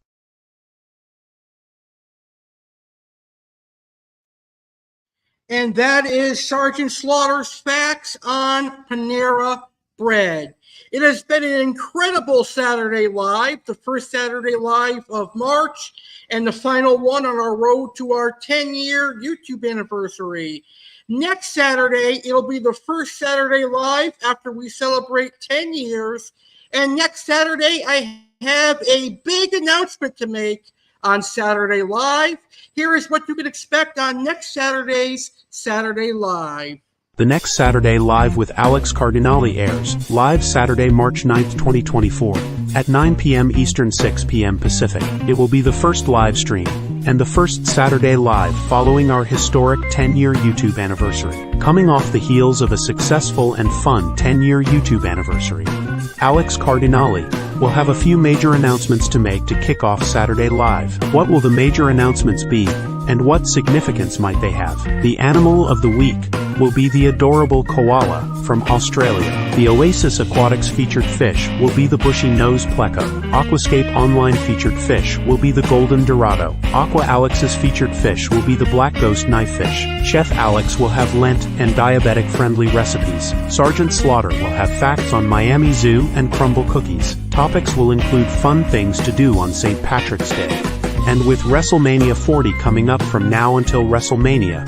And that is Sergeant Slaughter's facts on Panera Bread. It has been an incredible Saturday Live, the first Saturday Live of March, and the final one on our road to our 10-year YouTube anniversary. Next Saturday, it'll be the first Saturday Live after we celebrate 10 years. And next Saturday, I have a big announcement to make on Saturday Live. Here is what you can expect on next Saturday's Saturday Live. The next Saturday Live with Alex Cardinale airs, live Saturday, March 9th, 2024, at 9 p.m. Eastern, 6 p.m. Pacific. It will be the first live stream, and the first Saturday Live following our historic 10-year YouTube anniversary. Coming off the heels of a successful and fun 10-year YouTube anniversary, Alex Cardinale will have a few major announcements to make to kick off Saturday Live. What will the major announcements be, and what significance might they have? The animal of the week will be the adorable koala from Australia. The Oasis Aquatics featured fish will be the bushy-nosed pleco. Aquascapeonline featured fish will be the golden dorado. Aqua Alex's featured fish will be the black ghost knifefish. Chef Alex will have Lent and diabetic-friendly recipes. Sergeant Slaughter will have facts on Miami Zoo and crumble cookies. Topics will include fun things to do on St. Patrick's Day. And with WrestleMania 40 coming up from now until WrestleMania,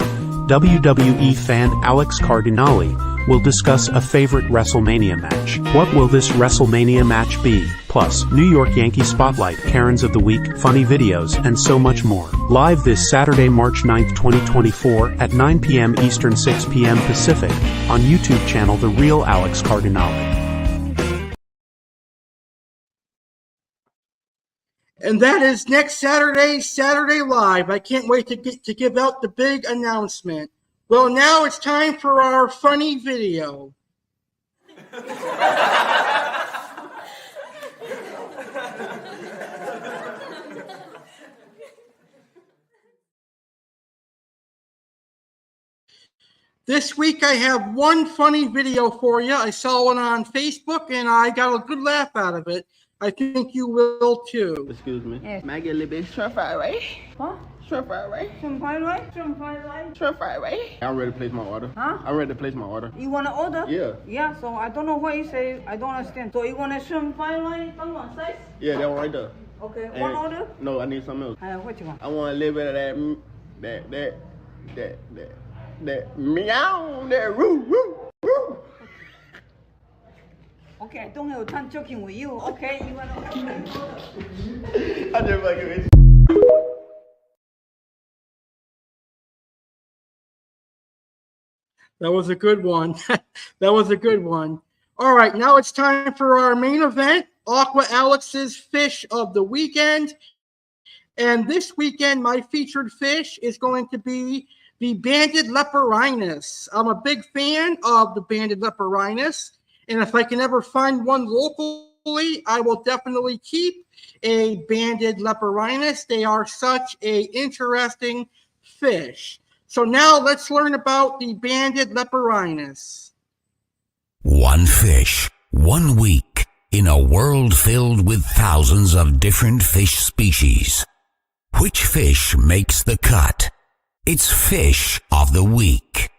WWE Fan Alex Cardinale will discuss a favorite WrestleMania match. What will this WrestleMania match be? Plus, New York Yankee Spotlight, Karens of the Week, funny videos, and so much more. Live this Saturday, March 9th, 2024, at 9 p.m. Eastern, 6 p.m. Pacific, on YouTube channel The Real Alex Cardinale. And that is next Saturday, Saturday Live. I can't wait to give out the big announcement. Well, now it's time for our funny video. This week I have one funny video for you. I saw one on Facebook and I got a good laugh out of it. I think you will too. Excuse me. Yes. May I get a little bit of shrimp fried rice? Huh? Shrimp fried rice? Shrimp fried rice? Shrimp fried rice? Shrimp fried rice? I'm ready to place my order. Huh? I'm ready to place my order. You want to order? Yeah. Yeah, so I don't know what you say. I don't understand. So you want a shrimp fried rice? Someone size? Yeah, that one right there. Okay. And one order? No, I need something else. What you want? I want a little bit of that meow, that roo, roo, roo. Okay, I don't have time joking with you. Okay, you want to... I just fucking with you. That was a good one. That was a good one. All right, now it's time for our main event, Aqua Alex's Fish of the Weekend. And this weekend, my featured fish is going to be the banded Leporinus. I'm a big fan of the banded Leporinus. And if I can ever find one locally, I will definitely keep a banded Leporinus. They are such an interesting fish. So now let's learn about the banded Leporinus. One fish, 1 week, in a world filled with thousands of different fish species. Which fish makes the cut? It's Fish of the Week.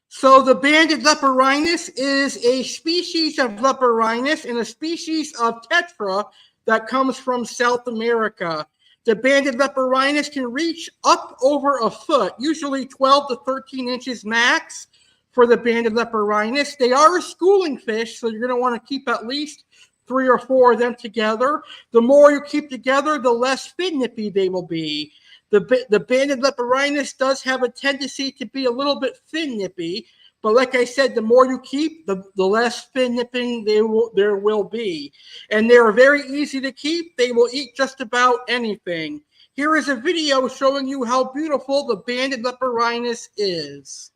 So the banded Leporinus is a species of Leporinus and a species of tetra that comes from South America. The banded Leporinus can reach up over a foot, usually 12 to 13 inches max for the banded Leporinus. They are a schooling fish, so you're going to want to keep at least 3 or 4 of them together. The more you keep together, the less fin nippy they will be. The banded Leporinus does have a tendency to be a little bit fin nippy, but like I said, the more you keep, the less fin nipping there will be. And they're very easy to keep. They will eat just about anything. Here is a video showing you how beautiful the banded Leporinus is.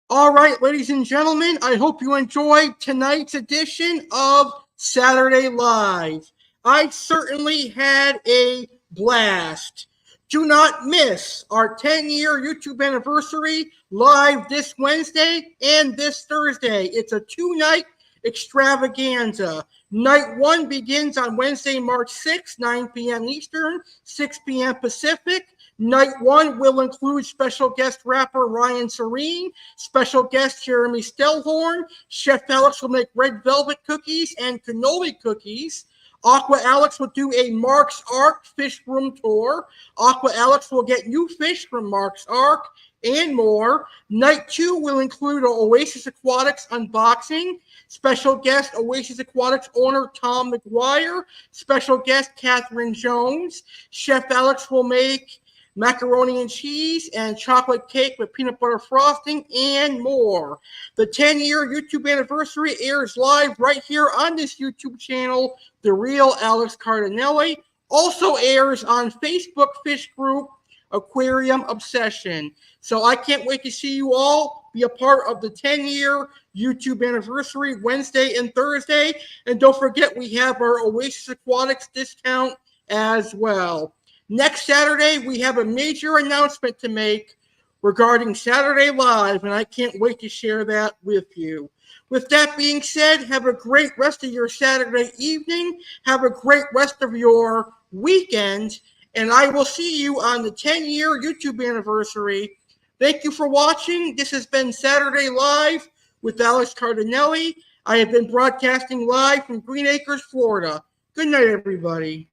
All right, ladies and gentlemen, I hope you enjoyed tonight's edition of Saturday Live. I certainly had a blast. Do not miss our 10-year YouTube anniversary live this Wednesday and this Thursday. It's a 2-night extravaganza. Night 1 begins on Wednesday, March 6th, 9 p.m. Eastern, 6 p.m. Pacific. Night 1 will include special guest rapper Ryan Serene, special guest Jeremy Stellhorn. Chef Alex will make red velvet cookies and cannoli cookies. Aqua Alex will do a Mark's Ark fish room tour. Aqua Alex will get new fish from Mark's Ark and more. Night 2 will include an Oasis Aquatics unboxing. Special guest Oasis Aquatics owner Tom McGuire. Special guest Catherine Jones. Chef Alex will make macaroni and cheese and chocolate cake with peanut butter frosting and more. The 10-year YouTube anniversary airs live right here on this YouTube channel, The Real Alex Cardinale. Also airs on Facebook fish group Aquarium Obsession. So I can't wait to see you all be a part of the 10-year YouTube anniversary Wednesday and Thursday. And don't forget, we have our Oasis Aquatics discount as well. Next Saturday, we have a major announcement to make regarding Saturday Live, and I can't wait to share that with you. With that being said, have a great rest of your Saturday evening. Have a great rest of your weekend, and I will see you on the 10-year YouTube anniversary. Thank you for watching. This has been Saturday Live with Alex Cardinale. I have been broadcasting live from Green Acres, Florida. Good night, everybody.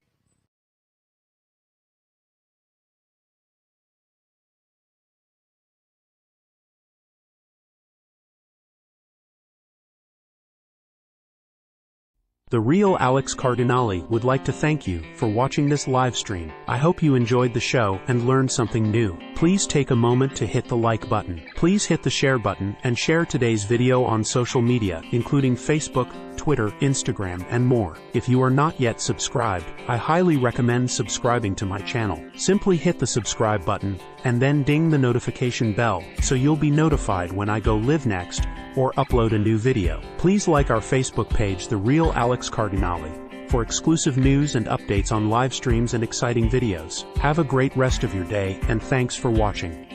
The Real Alex Cardinale would like to thank you for watching this live stream. I hope you enjoyed the show and learned something new. Please take a moment to hit the like button. Please hit the share button and share today's video on social media, including Facebook, Twitter, Instagram, and more. If you are not yet subscribed, I highly recommend subscribing to my channel. Simply hit the subscribe button and then ding the notification bell so you'll be notified when I go live next or upload a new video. Please like our Facebook page, The Real Alex Cardinale, for exclusive news and updates on live streams and exciting videos. Have a great rest of your day, and thanks for watching.